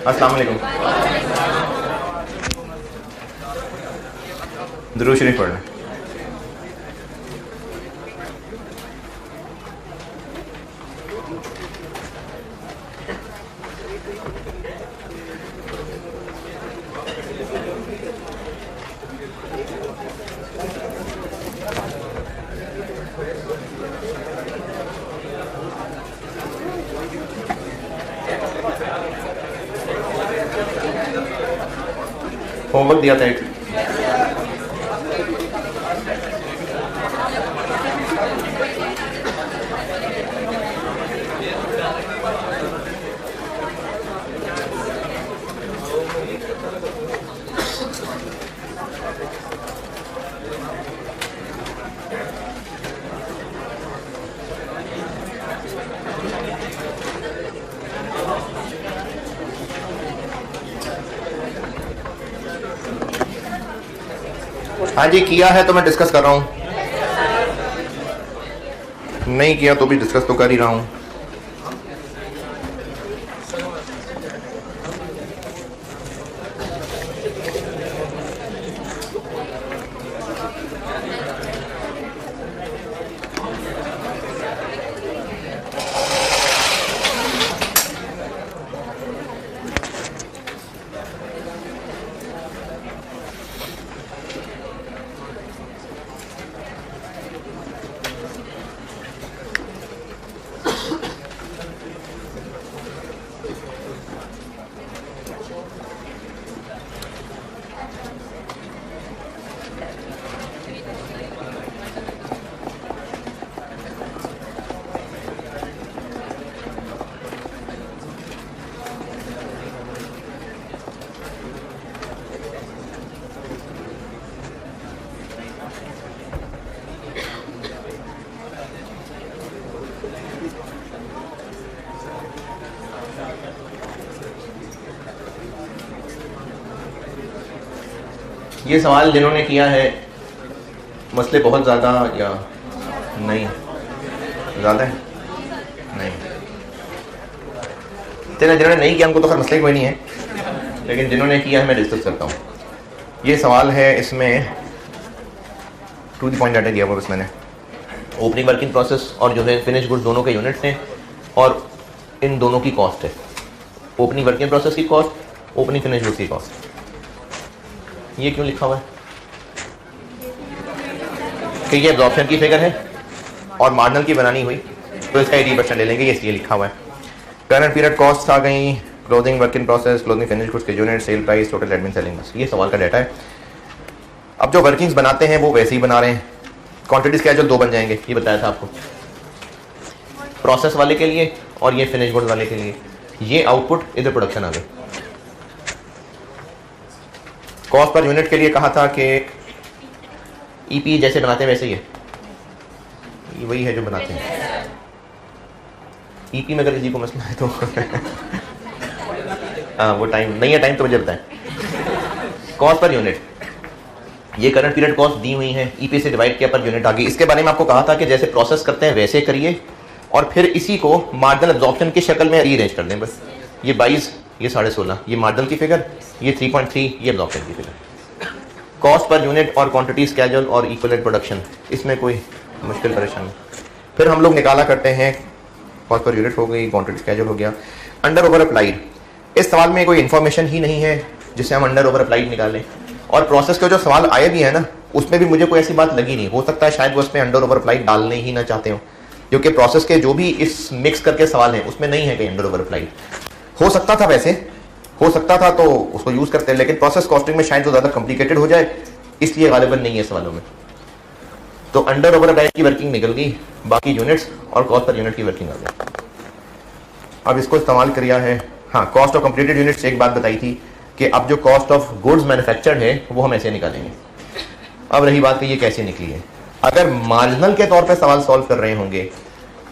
अस्सलाम वालेकुम। दुरूद शरीफ पढ़ना। होमवर्क दिया था एक। हाँ जी, किया है तो मैं डिस्कस कर रहा हूँ, नहीं किया तो भी डिस्कस तो कर ही रहा हूँ। ये सवाल जिन्होंने किया है, मसले बहुत ज़्यादा या नहीं? ज़्यादा है नहीं? तेरा जिन्होंने नहीं किया उनको तो खैर मसले कोई नहीं है, लेकिन जिन्होंने किया है मैं डिस्कस करता हूँ। ये सवाल है, इसमें टू द पॉइंट डाटा दिया हुआ बस मैंने। ओपनिंग वर्किंग प्रोसेस और जो है फिनिश गुड दोनों के यूनिट्स हैं और इन दोनों की कॉस्ट है। ओपनिंग वर्किंग प्रोसेस की कॉस्ट, ओपनिंग फिनिश गुड की कॉस्ट। ये क्यों लिखा हुआ है? कि ये एब्जॉर्प्शन की फिगर है और मार्जिनल की बनानी हुई तो इसका 80% ले लेंगे, ये इसलिए लिखा हुआ है। करंट पीरियड कॉस्ट आ गई, closing work in process, closing finish goods के unit, sale price, total admin selling, बस ये सवाल का डाटा है। अब जो वर्किंग्स बनाते हैं वो वैसे ही बना रहे हैं। क्वांटिटीज क्या जो 2 बन जाएंगे, ये बताया था आपको, प्रोसेस वाले के लिए और ये फिनिश गुड वाले के लिए। ये आउटपुट इधर प्रोडक्शन आ गई। कॉस्ट पर यूनिट के लिए कहा था कि ईपी जैसे बनाते हैं वैसे ही है, ये वही है जो बनाते हैं। ईपी में अगर किसी को मसला है तो हाँ वो टाइम नहीं है, टाइम तो मुझे बताएं। कॉस्ट पर यूनिट, ये करंट पीरियड कॉस्ट दी हुई है, ईपी से डिवाइड किया पर यूनिट आ गई। इसके बारे में आपको कहा था कि जैसे प्रोसेस करते हैं वैसे करिए और फिर इसी को मार्जिनल एब्जॉर्प्शन की शक्ल में रीअरेंज कर दें बस। ये 22, ये 16.5, ये मार्जिनल की फिगर, ये 3.3, ये एब्जॉर्प्शन की फिगर। कॉस्ट पर यूनिट और क्वांटिटी स्केड्यूल और इक्विवेलेंट प्रोडक्शन, इसमें कोई मुश्किल परेशानी। फिर हम लोग निकाला करते हैं, कॉस्ट पर यूनिट हो गई, क्वांटिटी स्केड्यूल हो गया। अंडर ओवर अप्लाइड, इस सवाल में कोई इन्फॉर्मेशन ही नहीं है जिससे हम अंडर ओवर अप्लाइड निकालें। और प्रोसेस के जो सवाल आए भी है ना, उसमें भी मुझे कोई ऐसी बात लगी नहीं। हो सकता है शायद वो उसमें अंडर ओवर अप्लाइड डालने ही ना चाहते हो, क्योंकि प्रोसेस के जो भी इस मिक्स करके सवाल हैं उसमें नहीं है कहीं अंडर ओवर अप्लाइड। हो सकता था, वैसे हो सकता था तो उसको यूज करते हैं, लेकिन प्रोसेस कॉस्टिंग में शायद वो ज्यादा कॉम्प्लिकेटेड हो जाए, इसलिए गालिबन नहीं है सवालों में। तो अंडर ओवर अप्लाइड की वर्किंग निकल गई, बाकी यूनिट्स और कॉस्ट पर यूनिट की वर्किंग आ गई। अब इसको इस्तेमाल किया है। हाँ, कॉस्ट ऑफ कंप्लीटेड यूनिट्स एक बात बताई थी कि अब जो कॉस्ट ऑफ गुड्स मैन्युफैक्चर्ड है वो हम ऐसे निकालेंगे। अब रही बात कि ये कैसे निकली है। अगर मार्जिनल के तौर पे सवाल सॉल्व कर रहे होंगे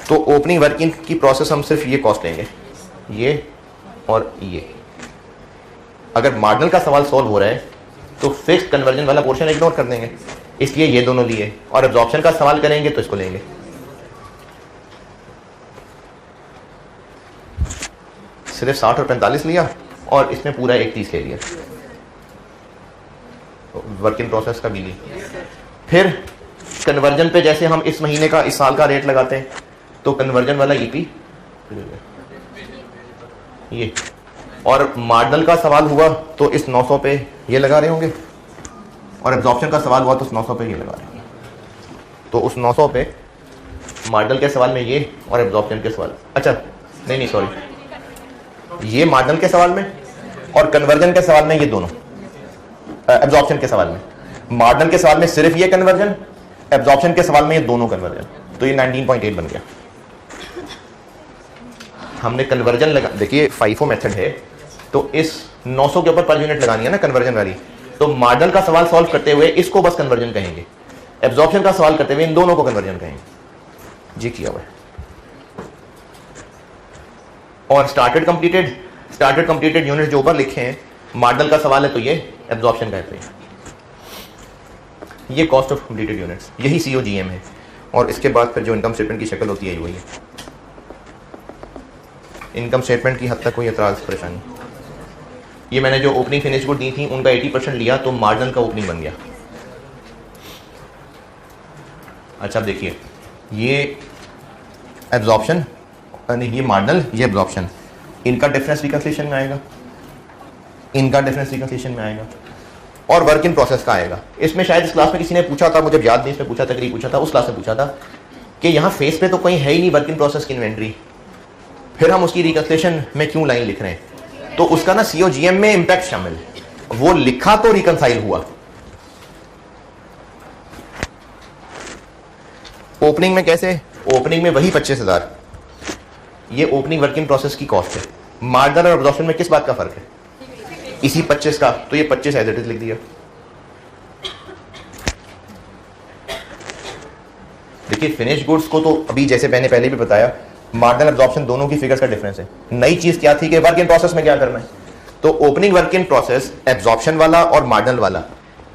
तो ओपनिंग वर्किंग की प्रोसेस हम सिर्फ ये कॉस्ट लेंगे, ये और ये। अगर मार्जिनल का सवाल सॉल्व हो रहा है तो फिक्स्ड कन्वर्जन वाला पोर्शन इग्नोर कर देंगे, इसलिए ये दोनों लिए। और एब्जॉर्प्शन का सवाल करेंगे तो इसको लेंगे। सिर्फ 60 और 45 लिया और इसमें पूरा 31 ले लिया, वर्क इन प्रोसेस का बिल। फिर कन्वर्जन पे जैसे हम इस महीने का, इस साल का रेट लगाते हैं, तो कन्वर्जन वाला ईपी ये, और मार्जिनल का सवाल हुआ तो इस 900 पे ये लगा रहे होंगे, और एब्जॉर्प्शन का सवाल हुआ तो उस 900 पे ये लगा रहे होंगे। तो उस 900 पे मार्जिनल के सवाल में ये, और एब्जॉर्प्शन के सवाल, अच्छा नहीं सॉरी, ये मार्जिनल के सवाल में और कन्वर्जन के सवाल में ये दोनों, एब्जॉर्प्शन के सवाल में, मार्जिनल के सवाल में सिर्फ ये कन्वर्जन, एब्जॉर्प्शन के सवाल में ये दोनों कन्वर्जन, तो ये 19.8 बन गया। हमने कन्वर्जन लगा, देखिए FIFO मेथड है, तो इस 900 के ऊपर पर यूनिट लगानी है ना कन्वर्जन वाली, तो मार्जिनल का सवाल सॉल्व करते हुए इसको बस कन्वर्जन कहेंगे, एब्जॉर्प्शन का सवाल करते हुए इन दोनों को कन्वर्जन कहेंगे। जी किया हुआ है। और स्टार्टेड कंप्लीटेड यूनिट जो ऊपर लिखे हैं, मार्जिनल का सवाल है तो ये एब्जॉर्प्शन कहते हैं। ये कॉस्ट ऑफ कंप्लीटेड यूनिट्स, यही COGM है। और इसके बाद फिर जो इनकम स्टेटमेंट की शक्ल होती है वही है। इनकम स्टेटमेंट की हद तक कोई एतराज परेशानी, ये मैंने जो ओपनिंग फिनिश गुड दी थी उनका 80% लिया तो मार्जिनल का ओपनिंग बन गया। अच्छा अब देखिए, ये एब्जॉर्प्शन, ये मार्जिनल, ये एब्जॉर्प्शन, इनका डिफरेंस रिकन्सिलेशन में आएगा, इनका डिफरेंस रिकन्सिलेशन में आएगा, और वर्क इन प्रोसेस का आएगा। इसमें शायद इस क्लास में किसी ने पूछा था, मुझे याद नहीं इसमें पूछा था कि नहीं पूछा था, उस क्लास में पूछा था कि यहाँ फेस पे तो कहीं है ही नहीं वर्क इन प्रोसेस की इन्वेंट्री, फिर हम उसकी रिकन्सिलेशन में क्यों लाइन लिख रहे हैं? तो उसका ना COGM में इंपैक्ट शामिल, वो लिखा तो रिकन्साइल हुआ। ओपनिंग में कैसे? ओपनिंग में वही 25,000, ये ओपनिंग वर्क इन प्रोसेस की कॉस्ट है। मार्जिनल और एब्जॉर्प्शन में किस बात का फर्क है? इसी 25 का, तो ये 25 एज इट इज लिख दिया। देखिए फिनिश गुड्स को तो अभी जैसे मैंने पहले भी बताया, मार्जिनल एब्जॉर्प्शन दोनों की फिगर्स का डिफरेंस है। नई चीज क्या थी कि वर्क इन प्रोसेस में क्या करना है, तो opening work in process absorption वाला और मार्जिनल वाला,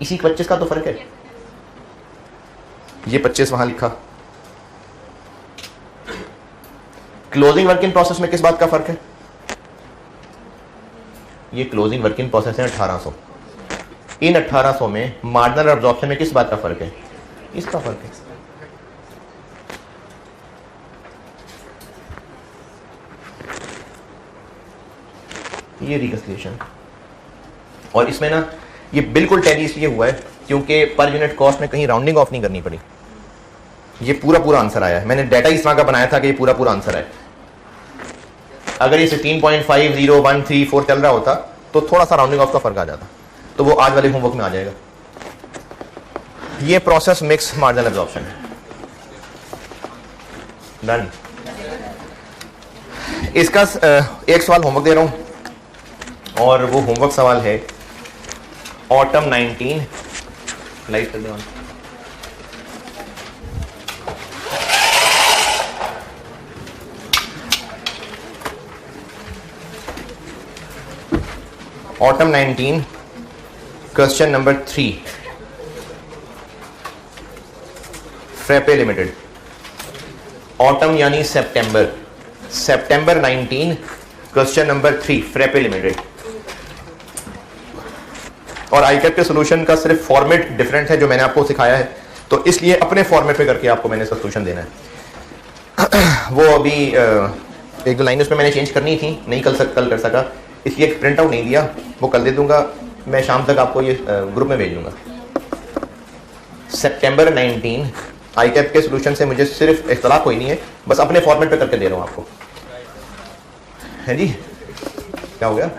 इसी 25 का तो फर्क है। ये 25 वहां लिखा। क्लोजिंग वर्क इन प्रोसेस में किस बात का फर्क है? ये क्लोजिंग वर्क इन प्रोसेस है 1800, इन 1800 में मार्जिनल और एब्जॉर्प्शन में किस बात का फर्क है? इसका फर्क है। ये रिकन्सिलिएशन, और इसमें ना ये बिल्कुल टैली इसलिए हुआ है क्योंकि पर यूनिट कॉस्ट में कहीं राउंडिंग ऑफ नहीं करनी पड़ी। ये पूरा आंसर आया है, मैंने डाटा इस तरह का बनाया था कि ये पूरा आंसर है। अगर ये 16.50134 चल रहा होता तो थोड़ा सा राउंडिंग ऑफ का फर्क आ जाता, तो वो आज वाले होमवर्क में आ जाएगा। ये प्रोसेस मिक्स मार्जिनल एब्जॉर्प्शन है। डन। इसका एक सवाल होमवर्क दे रहा हूं, और वो होमवर्क सवाल है ऑटम 19, लाइट कर दो, autumn 19 question number 3, Frappe limited. Autumn यानी सितंबर, सितंबर 19 क्वेश्चन नंबर 3, फ्रेपे लिमिटेड। और आईकैप के सोल्यूशन का सिर्फ फॉर्मेट डिफरेंट है जो मैंने आपको सिखाया है, तो इसलिए अपने फॉर्मेट पे करके आपको मैंने इसका सोल्यूशन देना है। वो अभी एक दो लाइन उसमें मैंने चेंज करनी थी, नहीं कल कर सका, इसलिए प्रिंट आउट नहीं दिया, वो कल दे दूंगा। मैं शाम तक आपको ये ग्रुप में भेज दूंगा। सितंबर 19 आईकैप के सोल्यूशन से मुझे सिर्फ इख्तलाफ कोई नहीं है, बस अपने फॉर्मेट पे करके दे रहा हूँ आपको। है जी, क्या हो गया?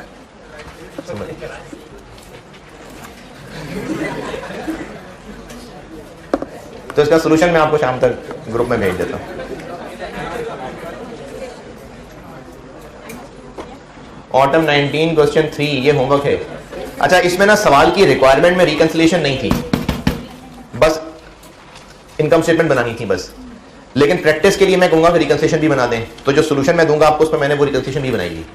तो इसका सोल्यूशन मैं आपको शाम तक ग्रुप में भेज देता हूँ। ऑटम 19 क्वेश्चन 3 ये होमवर्क है। अच्छा, इसमें ना सवाल की रिक्वायरमेंट में रिकन्सिलिएशन नहीं थी, बस इनकम स्टेटमेंट बनानी थी बस। लेकिन प्रैक्टिस के लिए मैं कहूंगा कि रिकन्सिलिएशन भी बना दें, तो जो सोल्यूशन मैं दूंगा आपको उसमें मैंने वो रिकन्सिलिएशन भी बनाई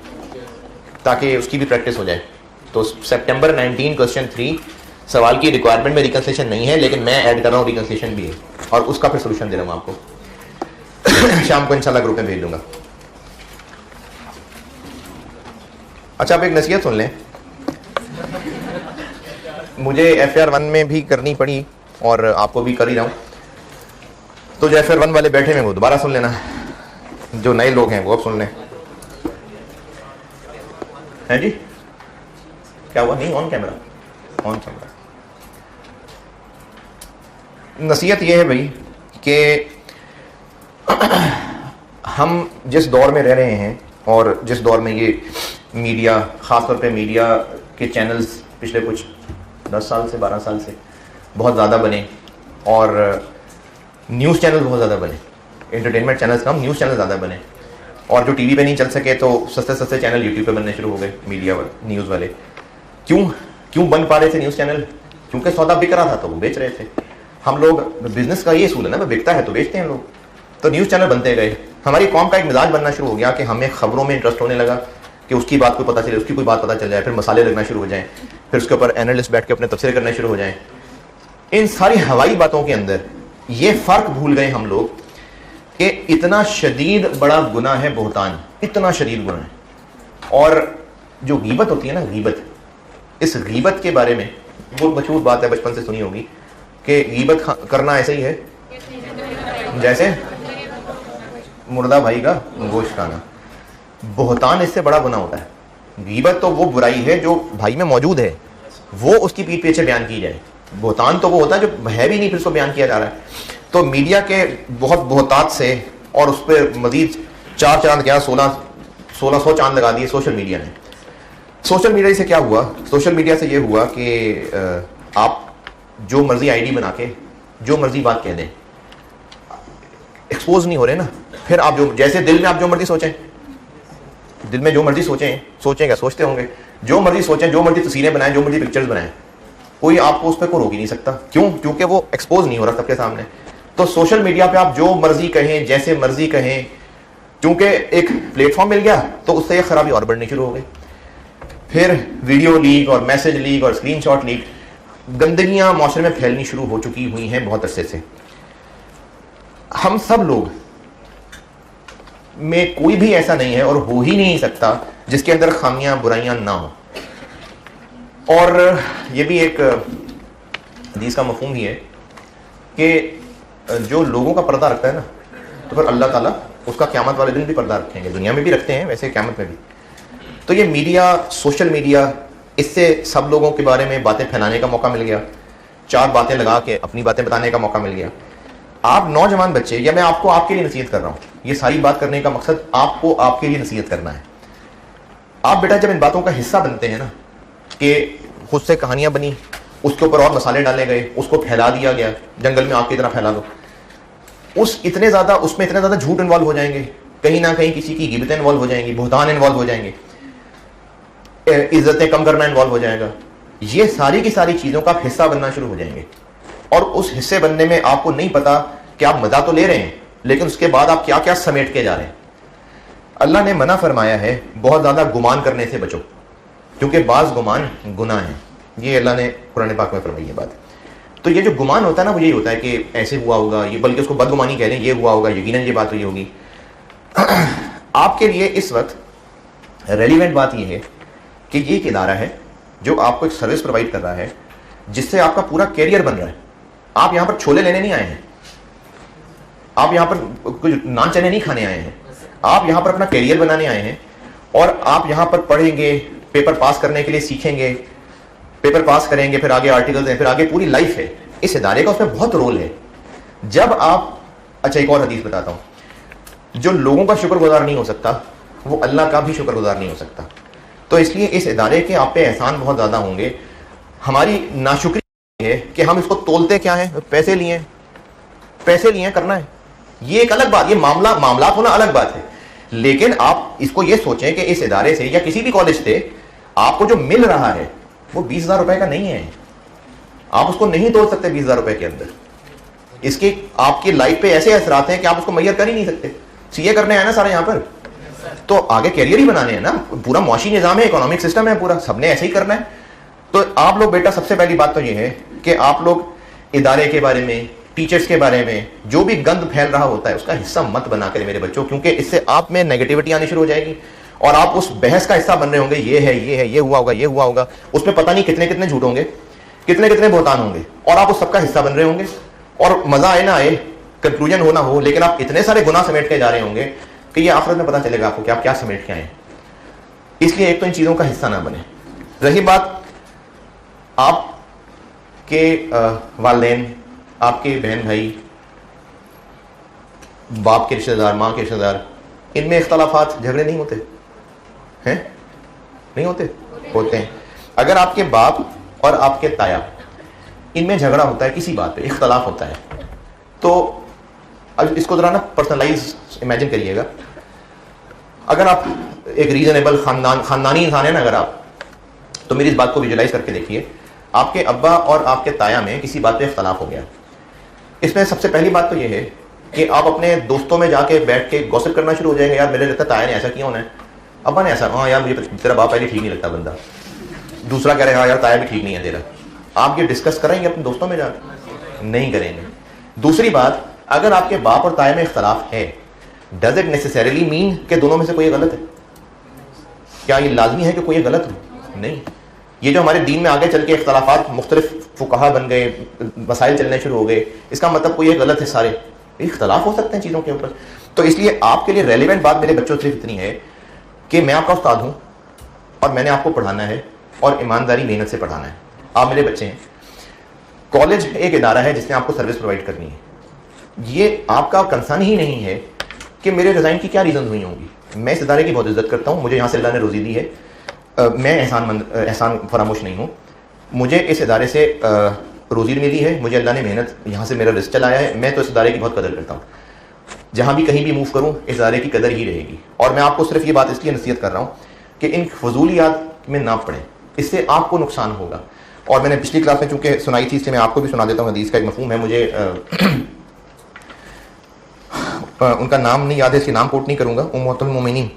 ताकि उसकी भी प्रैक्टिस हो जाए। तो सितंबर 19 क्वेश्चन 3 सवाल की रिक्वायरमेंट में रिकन्सिलिएशन नहीं है, लेकिन मैं ऐड कर रहा हूँ रिकन्सिलिएशन भी है, और उसका फिर सोल्यूशन दे रहा हूँ आपको। शाम को इंशाल्लाह ग्रुप में भेज दूंगा। अच्छा, आप एक नसीहत सुन लें, मुझे FR1 में भी करनी पड़ी और आपको भी कर ही रहा हूँ। तो जो FR1 वाले बैठे हैं वो दोबारा सुन लेना, जो नए लोग हैं वो अब सुन लें। है जी, क्या हुआ? नहीं, ऑन कैमरा, ऑन कैमरा। नसीहत ये है भाई कि हम जिस दौर में रह रहे हैं और जिस दौर में ये मीडिया, ख़ासतौर पे मीडिया के चैनल्स पिछले कुछ 10 साल से 12 साल से बहुत ज़्यादा बने और न्यूज़ चैनल बहुत ज़्यादा बने, एंटरटेनमेंट चैनल्स कम, न्यूज़ चैनल ज़्यादा बने। और जो टीवी पे नहीं चल सके तो सस्ते सस्ते चैनल यूट्यूब पे बनने शुरू हो गए, मीडिया वाले, न्यूज़ वाले। क्यों बन पा रहे थे न्यूज़ चैनल? क्योंकि सौदा बिक रहा था तो वो बेच रहे थे। हम लोग, बिजनेस का ये असूल है ना, बिकता है तो बेचते हैं लोग, तो न्यूज़ चैनल बनते गए। हमारी कौम का एक मिजाज बनना शुरू हो गया कि हमें खबरों में इंटरेस्ट होने लगा कि उसकी बात को पता चले, उसकी कोई बात पता चल जाए, फिर मसाले लगना शुरू हो जाएं, फिर उसके ऊपर एनालिस्ट बैठ के अपने तफसीर करने शुरू हो जाएं। इन सारी हवाई बातों के अंदर ये फ़र्क भूल गए हम लोग कि इतना शदीद बड़ा गुनाह है बहतान, इतना शदीद गुनाह है। और जो गीबत होती है ना, गीबत, इस गीबत के बारे में बहुत मशहूर बात है, बचपन से सुनी होगी कि गीबत करना ऐसे ही है जैसे मुर्दा भाई का गोश्त खाना। बहतान इससे बड़ा गुनाह होता है। गीबत तो वो बुराई है जो भाई में मौजूद है, वो उसकी पीठ पीछे बयान की जाए। बहतान तो वो होता है जो है भी नहीं, फिर उसको बयान किया जा रहा है। तो मीडिया के बहुत बहतात से और उस पर मजीद 4 चांद, क्या 1600 चांद लगा दिए सोशल मीडिया ने। सोशल मीडिया से क्या हुआ? सोशल मीडिया से ये हुआ कि आप जो मर्जी आईडी बना के जो मर्जी बात कह दें, एक्सपोज नहीं हो रहे ना। फिर आप जो, जैसे दिल में आप जो मर्जी सोचें, दिल में जो मर्जी सोचें क्या सोचते होंगे, जो मर्जी सोचें, जो मर्जी तस्वीरें बनाएं, जो मर्जी पिक्चर्स बनाएं, कोई आपको उस पर कोई रोक ही नहीं सकता। क्यों? क्योंकि वो एक्सपोज नहीं हो रहा सबके सामने। तो सोशल मीडिया पे आप जो मर्जी कहें, जैसे मर्जी कहें, क्योंकि एक प्लेटफॉर्म मिल गया तो उससे ये खराबी और बढ़नी शुरू हो गई। फिर वीडियो लीक और मैसेज लीक और स्क्रीनशॉट लीक, गंदगियां माशरे में फैलनी शुरू हो चुकी हुई हैं बहुत अरसे से। हम सब लोग में कोई भी ऐसा नहीं है और हो ही नहीं सकता जिसके अंदर खामियां, बुराइयां ना हो। और ये भी एक हदीस का मफहूम ही है कि जो लोगों का पर्दा रखता है ना, तो फिर अल्लाह ताला उसका क़यामत वाले दिन भी पर्दा रखेंगे। दुनिया में भी रखते हैं, वैसे क़यामत में भी। तो ये मीडिया, सोशल मीडिया, इससे सब लोगों के बारे में बातें फैलाने का मौका मिल गया, 4 बातें लगा के अपनी बातें बताने का मौका मिल गया। आप नौजवान बच्चे, या मैं आपको आपके लिए नसीहत कर रहा हूँ, ये सारी बात करने का मकसद आपको आपके लिए नसीहत करना है। आप बेटा जब इन बातों का हिस्सा बनते हैं ना, कि खुद से कहानियां बनी, उसके ऊपर और मसाले डाले गए, उसको फैला दिया गया, जंगल में आग की तरह फैला दो, उसमें इतने ज़्यादा झूठ इन्वॉल्व हो जाएंगे, कहीं ना कहीं किसी की गिबतें इन्वॉल्व हो जाएंगी, बहतान इन्वॉल्व हो जाएंगे, इज्जतें कम करना इन्वॉल्व हो जाएगा। ये सारी की सारी चीज़ों का हिस्सा बनना शुरू हो जाएंगे। और उस हिस्से बनने में आपको नहीं पता कि आप मजा तो ले रहे हैं, लेकिन उसके बाद आप क्या क्या समेट के जा रहे हैं। अल्लाह ने मना फरमाया है बहुत ज़्यादा गुमान करने से बचो, क्योंकि बाज़ गुमान गुनाह है। ये अल्लाह ने कुरान पाक में फरमाई है बात। तो ये जो गुमान होता है ना, वो यही होता है कि ऐसे हुआ होगा, ये बल्कि उसको बदगुमानी कह लें, ये हुआ होगा, यकीनन ये बात हुई होगी। आपके लिए इस वक्त रेलिवेंट बात ये है कि ये एक इदारा है जो आपको एक सर्विस प्रोवाइड कर रहा है, जिससे आपका पूरा कैरियर बन रहा है। आप यहाँ पर छोले लेने नहीं आए हैं, आप यहाँ पर कुछ नान चने नहीं खाने आए हैं, आप यहाँ पर अपना कैरियर बनाने आए हैं। और आप यहाँ पर पढ़ेंगे, पेपर पास करने के लिए सीखेंगे, पेपर पास करेंगे, फिर आगे आर्टिकल्स हैं, फिर आगे पूरी लाइफ है। इस इदारे का उसमें बहुत रोल है। जब आप, अच्छा एक और हदीस बताता हूँ, जो लोगों का शुक्रगुजार नहीं हो सकता वो अल्लाह का भी शुक्रगुजार नहीं हो सकता। तो इसलिए इस इदारे के आप पे एहसान बहुत ज़्यादा होंगे। हमारी नाशुक्री है कि हम इसको तोलते क्या है, पैसे लिए करना है, ये एक अलग बात, ये मामला होना अलग बात है। लेकिन आप इसको ये सोचें कि इस इदारे से या किसी भी कॉलेज से आपको जो मिल रहा है वो 20,000 रुपए का नहीं है। आप उसको नहीं तोड़ सकते 20,000 रुपए के अंदर। इसके आपकी लाइफ पे ऐसे असरात हैं कि आप उसको मैयर कर ही नहीं सकते। सीए करने आए ना सारे यहाँ पर, तो आगे कैरियर ही बनाने हैं ना, पूरा मुआशी निज़ाम है, इकोनॉमिक सिस्टम है पूरा, सबने ऐसे ही करना है। तो आप लोग बेटा, सबसे पहली बात तो ये है कि आप लोग इदारे के बारे में, टीचर्स के बारे में जो भी गंद फैल रहा होता है उसका हिस्सा मत बना कर मेरे बच्चों, क्योंकि इससे आप में नेगेटिविटी आनी शुरू हो जाएगी और आप उस बहस का हिस्सा बन रहे होंगे, ये है, ये है, ये हुआ होगा, ये हुआ होगा, उसमें पता नहीं कितने कितने झूठ होंगे, कितने कितने बहुतान होंगे, और आप उस सबका हिस्सा बन रहे होंगे, और मजा आए ना आए, कंक्लूजन हो ना हो, लेकिन आप इतने सारे गुनाह समेट के जा रहे होंगे कि ये आखिरत में पता चलेगा आपको कि आप क्या समेट के आए। इसलिए एक तो इन चीजों का हिस्सा ना बने। रही बात आपके वालिदैन, आपके बहन भाई, बाप के रिश्तेदार, माँ के रिश्तेदार, इनमें इख्तलाफात, झगड़े नहीं होते हैं? नहीं होते? होते हैं। अगर आपके बाप और आपके ताया इनमें झगड़ा होता है, किसी बात पे इख्तलाफ होता है, तो अब इसको जरा ना पर्सनलाइज इमेजिन करिएगा। अगर आप एक रीजनेबल खानदानी इंसान है ना अगर आप, तो मेरी इस बात को विजुलाइज करके देखिए, आपके अब्बा और आपके ताया में किसी बात पे इख्तलाफ हो गया। इसमें सबसे पहली बात तो ये है कि आप अपने दोस्तों में जाके बैठ के गॉसिप करना शुरू हो जाएंगे, यार मेरे लगता है ताया ने ऐसा किया होना है, अब्बा ने ऐसा, हाँ यार मुझे तेरा बाप पहले ठीक नहीं लगता बंदा, दूसरा कह रहे हाँ यार ताया भी ठीक नहीं है तेरा। आप ये डिस्कस करेंगे अपने दोस्तों में जाकर? नहीं करेंगे। दूसरी बात, अगर आपके बाप और ताया में इख्तलाफ है, डज इट नेसेसरीली मीन कि दोनों में से कोई गलत है? क्या ये लाजमी है कि कोई गलत हो? नहीं। ये जो हमारे दीन में आगे चल के इख्तलाफात मुख्तलिफ फुकाहा बन गए, मसाइल चलने शुरू हो गए, इसका मतलब कोई गलत है? सारे इख्तलाफ हो सकते हैं चीज़ों के ऊपर। तो इसलिए आपके लिए रेलिवेंट बात मेरे बच्चों सिर्फ इतनी है कि मैं आपका उस्ताद हूँ और मैंने आपको पढ़ाना है और ईमानदारी मेहनत से पढ़ाना है। आप मेरे बच्चे हैं। कॉलेज एक इदारा है जिसने आपको सर्विस प्रोवाइड करनी है। ये आपका कंसर्न ही नहीं है कि मेरे रिज़ाइन की क्या रीज़न हुई होंगी। मैं इस इदारे की बहुत इज्जत करता हूँ, मुझे यहाँ से अल्लाह ने रोज़ी दी है, मैं एहसान फरामोश नहीं हूँ। मुझे इस इदारे से रोज़ी मिली है, मुझे अल्लाह ने मेहनत यहाँ से मेरा रिस्क चलाया है, मैं तो इस इदारे की बहुत कदर करता हूँ। जहाँ भी कहीं भी मूव करूँ इस इदारे की कदर ही रहेगी। और मैं आपको सिर्फ ये बात इसलिए नसीहत कर रहा हूँ कि इन फजूलियात में ना पड़ें, इससे आपको नुकसान होगा। और मैंने पिछली क्लास में चूँकि सुनाई थी, इससे मैं आपको भी सुना देता हूँ। हदीस का एक मफहूम है, मुझे उनका नाम नहीं याद है, इसके नाम कोट नहीं करूँगा। उम्मुल मोमिनीन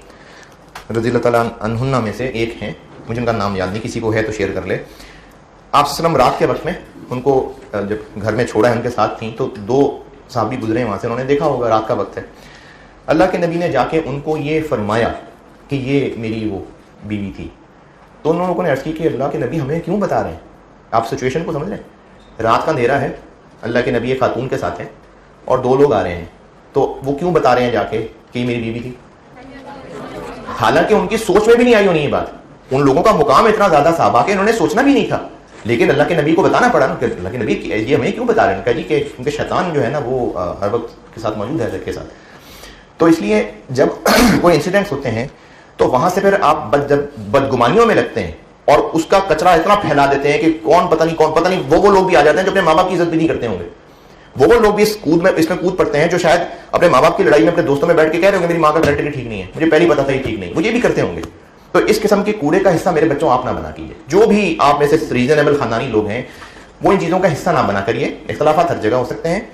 रज़ियल्लाहु तआला अन्हुन्ना में से एक हैं, मुझे उनका नाम याद नहीं, किसी को है तो शेयर कर ले। आप सल्लम रात के वक्त में उनको जब घर में छोड़ा है, उनके साथ थी, तो दो साहबी गुजरे वहाँ से, उन्होंने देखा होगा रात का वक्त है। अल्लाह के नबी ने जाके उनको ये फरमाया कि ये मेरी वो बीवी थी। तो उन लोगों ने अर्ज़ की कि अल्लाह के नबी हमें क्यों बता रहे हैं? आप सिचुएशन को समझ रहे हैं? रात का अंधेरा है, अल्लाह के नबी एक खातून के साथ हैं और दो लोग आ रहे हैं, तो वो क्यों बता रहे हैं जाके कि मेरी बीवी थी? हालांकि उनकी सोच में भी नहीं आई होनी ये बात। उन लोगों का मुकाम इतना ज़्यादा साहबा कि इन्होंने सोचना भी नहीं था, लेकिन अल्लाह के नबी को बताना पड़ा ना कि अल्लाह के नबी ये हमें क्यों बता रहे हैं? कहा जी कि उनके शैतान जो है ना वो हर वक्त के साथ मौजूद है के साथ। तो इसलिए जब कोई इंसिडेंट्स होते हैं तो वहाँ से फिर आप जब बदगुमानियों में लगते हैं और उसका कचरा इतना फैला देते हैं कि कौन पता नहीं वो लोग भी आ जाते हैं जो अपने माँ बाप की इज्जत भी नहीं करते होंगे। वो लोग भी इसमें कूद पड़ते हैं जो शायद अपने माँ बाप की लड़ाई में अपने दोस्तों में बैठ के कह रहे होंगे मेरी माँ का कैरेक्टर ठीक नहीं है, मुझे पहले पता था ये ठीक नहीं, वो ये भी करते होंगे। तो इस किस्म के कूड़े का हिस्सा मेरे बच्चों आप ना बना कीजिए। जो भी आप में से रीजनेबल खानदानी लोग हैं वो इन चीज़ों का हिस्सा ना बना करिए। इख्तलाफात हर जगह हो सकते हैं।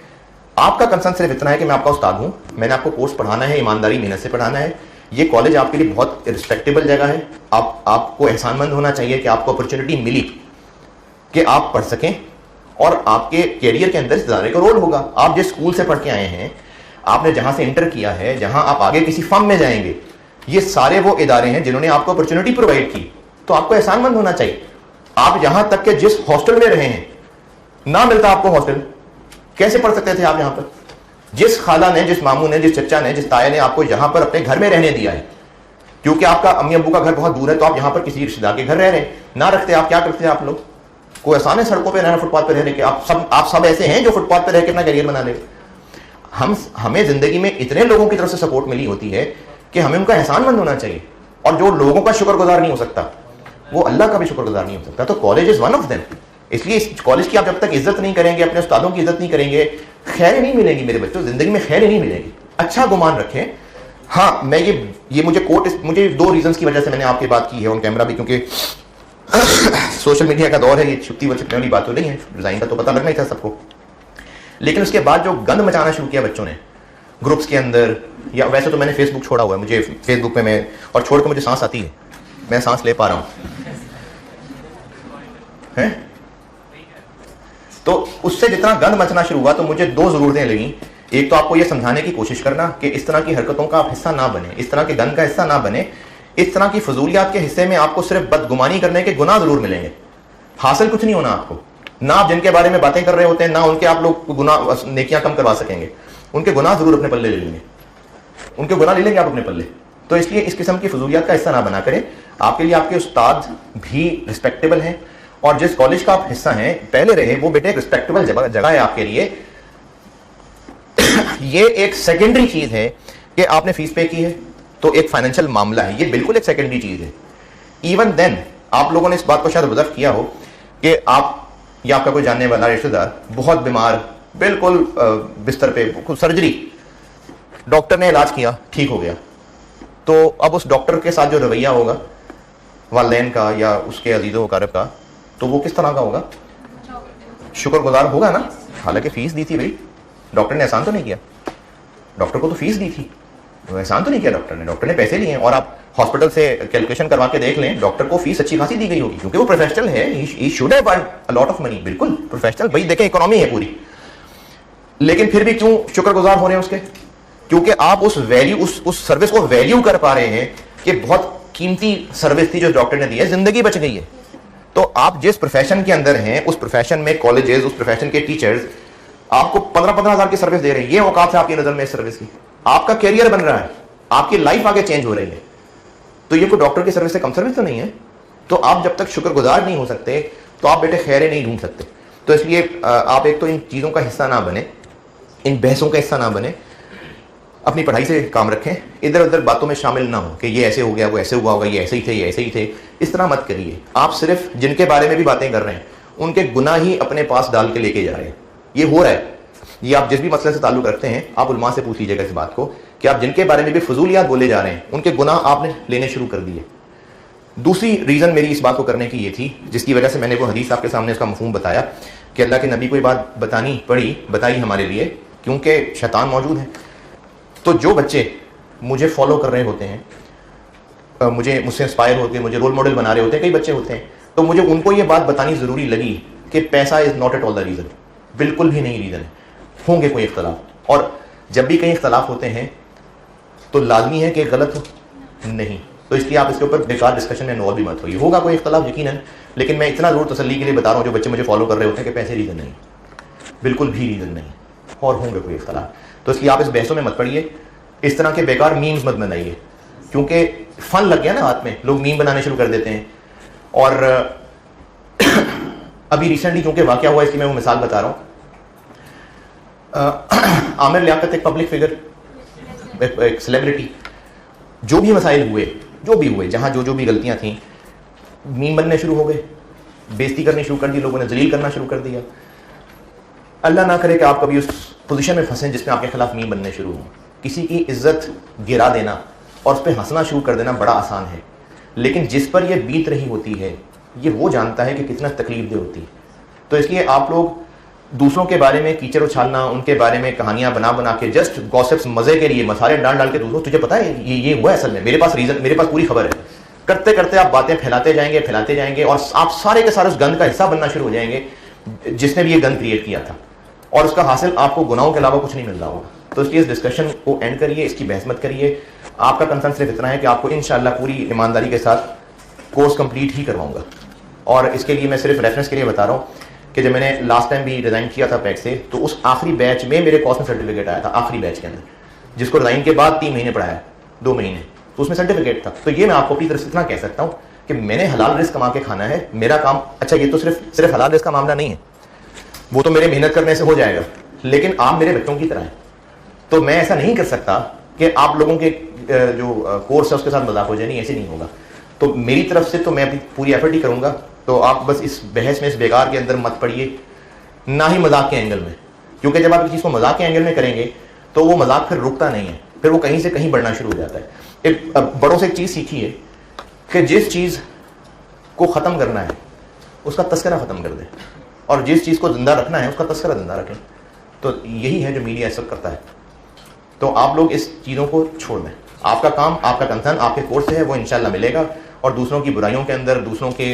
आपका कंसर्न सिर्फ इतना है कि मैं आपका उस्ताद हूँ, मैंने आपको कोर्स पढ़ाना है, ईमानदारी मेहनत से पढ़ाना है। ये कॉलेज आपके लिए बहुत रिस्पेक्टेबल जगह है। आपको एहसानमंद होना चाहिए कि आपको अपॉर्चुनिटी मिली कि आप पढ़ सकें और आपके कैरियर के अंदर इस इदारे का रोल होगा। आप जिस स्कूल से पढ़ के आए हैं, आपने जहां से इंटर किया है, जहां आप आगे किसी फर्म में जाएंगे, ये सारे वो इदारे हैं जिन्होंने आपको अपॉर्चुनिटी प्रोवाइड की, तो आपको एहसानमंद होना चाहिए। आप यहां तक कि जिस हॉस्टल में रहे हैं, ना मिलता आपको हॉस्टल, कैसे पढ़ सकते थे आप यहां पर? जिस खाला ने, जिस मामू ने, जिस चचा ने, जिस ताया ने आपको यहां पर अपने घर में रहने दिया है, क्योंकि आपका अम्मी अब्बू का घर बहुत दूर है, तो आप यहां पर किसी रिश्तेदार के घर रह रहे हैं। ना रखते आप क्या करते हैं? आप लोग कोई आसान है सड़कों पे रहना, फुटपाथ पे रहने के? आप सब ऐसे हैं जो फुटपाथ पे रह के अपना करियर बना ले। हमें जिंदगी में इतने लोगों की तरफ से सपोर्ट मिली होती है कि हमें उनका एहसानमंद होना चाहिए। और जो लोगों का शुक्रगुजार नहीं हो सकता, वो अल्लाह का भी शुक्रगुजार नहीं हो सकता। तो college is one of them. इसलिए इस कॉलेज की आप जब तक इज्जत नहीं करेंगे, अपने उस्तादों की इज्जत नहीं करेंगे, खैर नहीं मिलेगी मेरे बच्चों, जिंदगी में खैर नहीं मिलेगी। अच्छा गुमान रखें। हाँ, मैं ये मुझे दो रीजंस की वजह से मैंने आपकी बात की है ऑन कैमरा भी, क्योंकि सोशल मीडिया का दौर है, ये छुट्टी वाली बात तो नहीं है, डिजाइन का तो पता लगना ही था सबको। लेकिन उसके बाद जो गंद मचाना शुरू किया बच्चों ने ग्रुप्स के अंदर, या वैसे तो मैंने फेसबुक छोड़ा हुआ है, मुझे फेसबुक पे मैं और छोड़ के मुझे सांस आती है, मैं सांस ले पा रहा हूं है। तो उससे जितना गंद मचना शुरू हुआ तो मुझे दो जरूरतें लगी। एक तो आपको यह समझाने की कोशिश करना कि इस तरह की हरकतों का आप हिस्सा ना बने, इस तरह के गंद का हिस्सा ना बने, इस तरह की फजूलियात के हिस्से में आपको सिर्फ बदगुमानी करने के गुनाह जरूर मिलेंगे, हासिल कुछ नहीं होना आपको। ना आप जिनके बारे में बातें कर रहे होते हैं ना उनके आप लोग गुनाह नेकियां कम करवा सकेंगे, उनके गुनाह जरूर अपने पल्ले ले लेंगे, उनके गुनाह ले लेंगे आप अपने पल्ले। तो इसलिए इस किस्म की फजूलियात का हिस्सा ना बना करें। आपके लिए आपके उस्ताद भी रिस्पेक्टेबल हैं और जिस कॉलेज का आप हिस्सा हैं पहले रहे, वो बेटे एक रिस्पेक्टेबल जगह है आपके लिए। ये एक सेकेंडरी चीज है कि आपने फीस पे की है तो एक फाइनेंशियल मामला है, ये बिल्कुल एक सेकेंडरी चीज है। इवन देन आप लोगों ने इस बात को शायद ऑब्जर्व किया हो कि आप या आपका कोई जानने वाला रिश्तेदार बहुत बीमार, बिल्कुल बिस्तर पे, सर्जरी, डॉक्टर ने इलाज किया, ठीक हो गया, तो अब उस डॉक्टर के साथ जो रवैया होगा वालिदैन का या उसके अजीज़ो वकारब का, तो वो किस तरह का होगा? शुक्रगुजार होगा ना। हालांकि फीस दी थी भाई, डॉक्टर ने एहसान तो नहीं किया, डॉक्टर को तो फीस दी थी, तो एहसान तो नहीं किया डॉक्टर ने पैसे लिए हैं। और आप हॉस्पिटल से कैलकुलेशन करवा के देख लें, डॉक्टर को फीस अच्छी खासी दी गई होगी क्योंकि वो प्रोफेशनल है, he should have earned a lot of money, बिल्कुल प्रोफेशनल, भाई देखें इकोनॉमी है पूरी। लेकिन फिर भी क्यों शुक्रगुजार हो रहे हैं उसके? क्योंकि आप उस वैल्यू, उस सर्विस को वैल्यू कर पा रहे हैं कि बहुत कीमती सर्विस थी जो डॉक्टर ने दी है, जिंदगी बच गई है। तो आप जिस प्रोफेशन के अंदर हैं उस प्रोफेशन में कॉलेजेस, उस प्रोफेशन के टीचर्स आपको 15-15 हज़ार की सर्विस दे रहे हैं, ये औकात है आपकी नजर में इस सर्विस की, आपका कैरियर बन रहा है, आपकी लाइफ आगे चेंज हो रही है, तो ये कोई डॉक्टर की सर्विस से कम सर्विस तो नहीं है। तो आप जब तक शुक्रगुजार नहीं हो सकते तो आप बेटे खैरें नहीं ढूंढ सकते। तो इसलिए आप एक तो इन चीज़ों का हिस्सा ना बने, इन बहसों का हिस्सा ना बने, अपनी पढ़ाई से काम रखें, इधर उधर बातों में शामिल ना हो कि ये ऐसे हो गया, वो ऐसे हुआ होगा, ये ऐसे ही थे, ये ऐसे ही थे, इस तरह मत करिए। आप सिर्फ जिनके बारे में भी बातें कर रहे हैं उनके गुनाह ही अपने पास डाल के लेके जा रहे हैं, ये हो रहा है। ये आप जिस भी मसले से ताल्लुक रखते हैं आप उलमा से पूछ लीजिएगा इस बात को कि आप जिनके बारे में भी फजूलियात बोले जा रहे हैं उनके गुनाह आपने लेने शुरू कर दिए। दूसरी रीज़न मेरी इस बात को करने की ये थी, जिसकी वजह से मैंने वो हदीस आपके सामने उसका मफहूम बताया कि अल्लाह के नबी को ये बात बताई हमारे लिए, क्योंकि शैतान मौजूद है। तो जो बच्चे मुझे फॉलो कर रहे होते हैं, मुझसे इंस्पायर होते हैं, मुझे रोल मॉडल बना रहे होते हैं, कई बच्चे होते हैं, तो मुझे उनको ये बात बतानी ज़रूरी लगी कि पैसा is not at all the reason, बिल्कुल भी नहीं रीज़न है। होंगे कोई इख्तलाफ, और जब भी कहीं इख्तलाफ होते हैं तो लाजमी है कि गलत हो नहीं, तो इसलिए आप इसके ऊपर बेकार डिस्कशन में इन्वॉल्व भी मत होइए। होगा कोई इख्तलाफ यकीनन, लेकिन मैं इतना ज़रूर तसल्ली के लिए बता रहा हूँ जो बच्चे मुझे फॉलो कर रहे होते हैं कि पैसे रीज़न नहीं, बिल्कुल भी रीज़न नहीं, और होंगे कोई इख्तलाफ। तो इसलिए आप इस बहसों में मत पड़िए, इस तरह के बेकार मीम्स मत बनाइए, क्योंकि फन लग गया ना हाथ में, लोग मीम बनाने शुरू कर देते हैं। और अभी रिसेंटली चूंकि वाक़या हुआ इसकी मैं वो मिसाल बता रहा हूँ। आमिर लियाकत एक पब्लिक फिगर, एक सेलिब्रिटी, जो भी मसाइल हुए, जहाँ जो भी गलतियाँ थीं, मीम बनने शुरू हो गए, बेइज्जती करनी शुरू कर दी, लोगों ने जलील करना शुरू कर दिया। अल्लाह ना करे कि आप कभी उस पोजीशन में फंसें जिसमें आपके खिलाफ मीम बनने शुरू हों। किसी की इज्जत गिरा देना और उस पर हंसना शुरू कर देना बड़ा आसान है, लेकिन जिस पर यह बीत रही होती है ये वो जानता है कि कितना तकलीफ दे होती है। तो इसलिए आप लोग दूसरों के बारे में कीचड़ उछालना, उनके बारे में कहानियां बना के, जस्ट गॉसिप्स, मजे के लिए मसाले डाल के दूसरों, तुझे पता है ये हुआ असल में, मेरे पास पूरी खबर है, करते करते आप बातें फैलाते जाएंगे और आप सारे के सारे उस गंद का हिस्सा बनना शुरू हो जाएंगे जिसने भी ये गंद क्रिएट किया था, और उसका हासिल आपको गुनाहों के अलावा कुछ नहीं मिल रहा होगा। तो इसलिए इस डिस्कशन को एंड करिए, इसकी बहस मत करिए। आपका कंसर्न सिर्फ इतना है कि आपको इंशाअल्लाह पूरी ईमानदारी के साथ कोर्स कंप्लीट ही करवाऊंगा। और इसके लिए मैं सिर्फ रेफरेंस के लिए बता रहा हूँ कि जब मैंने लास्ट टाइम भी रिजाइन किया था पैक से, तो उस आखिरी बैच में मेरे कोर्स में सर्टिफिकेट आया था, आखिरी बैच के अंदर, जिसको रिजाइन के बाद 3 महीने पढ़ाया, 2 महीने, तो उसमें सर्टिफिकेट था। तो ये मैं आपको अपनी तरफ से इतना कह सकता हूँ कि मैंने हलाल रिस्क कमा के खाना है, मेरा काम। अच्छा, ये तो सिर्फ हलाल रिस्क का मामला नहीं है, वो तो मेरे मेहनत करने से हो जाएगा, लेकिन आप मेरे बच्चों की तरह हैं, तो मैं ऐसा नहीं कर सकता कि आप लोगों के जो कोर्स है उसके साथ मजाक हो जाए, नहीं, ऐसे नहीं होगा। तो मेरी तरफ से तो मैं अपनी पूरी एफर्ट ही करूंगा। तो आप बस इस बहस में, इस बेकार के अंदर मत पड़िए, ना ही मजाक के एंगल में, क्योंकि जब आप इस चीज़ को मजाक के एंगल में करेंगे तो वो मजाक फिर रुकता नहीं है, फिर वो कहीं से कहीं बढ़ना शुरू हो जाता है। एक बड़ों से एक चीज़ सीखी है कि जिस चीज़ को ख़त्म करना है उसका तस्करा ख़त्म कर दें, और जिस चीज़ को जिंदा रखना है उसका तस्करा जिंदा रखें। तो यही है जो मीडिया ऐसा करता है। तो आप लोग इस चीज़ों को छोड़ दें। आपका काम, आपका कंसर्न आपके कोर्स से है, वो इंशाल्लाह मिलेगा। और दूसरों की बुराइयों के अंदर, दूसरों के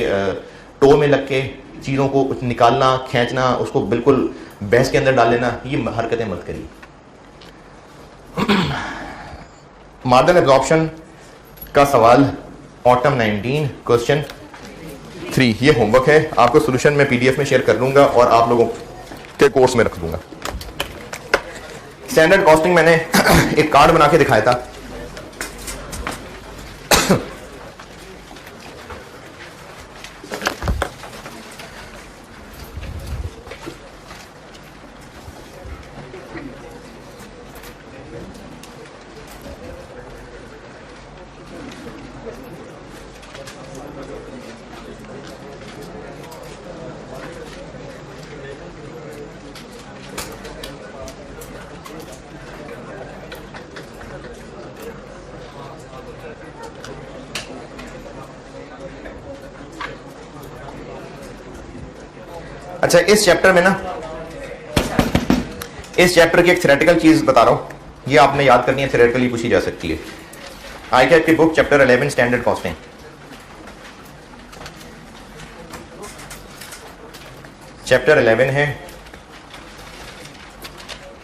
टो में लग के चीज़ों को निकालना, खींचना, उसको बिल्कुल बहस के अंदर डाल लेना, ये हरकतें मत करिए। मार्डन एब्जॉर्प्शन का सवाल ऑटम 19 क्वेश्चन 3 ये होमवर्क है, आपको सोल्यूशन में पीडीएफ में शेयर कर दूंगा और आप लोगों के कोर्स में रख दूंगा। स्टैंडर्ड कॉस्टिंग मैंने एक कार्ड बना के दिखाया था। अच्छा, इस चैप्टर में ना, इस चैप्टर की एक थ्योरेटिकल चीज बता रहा हूं, ये आपने याद करनी है, थ्योरेटिकली पूछी जा सकती है। आई की book chapter 11 standard costing, chapter 11 है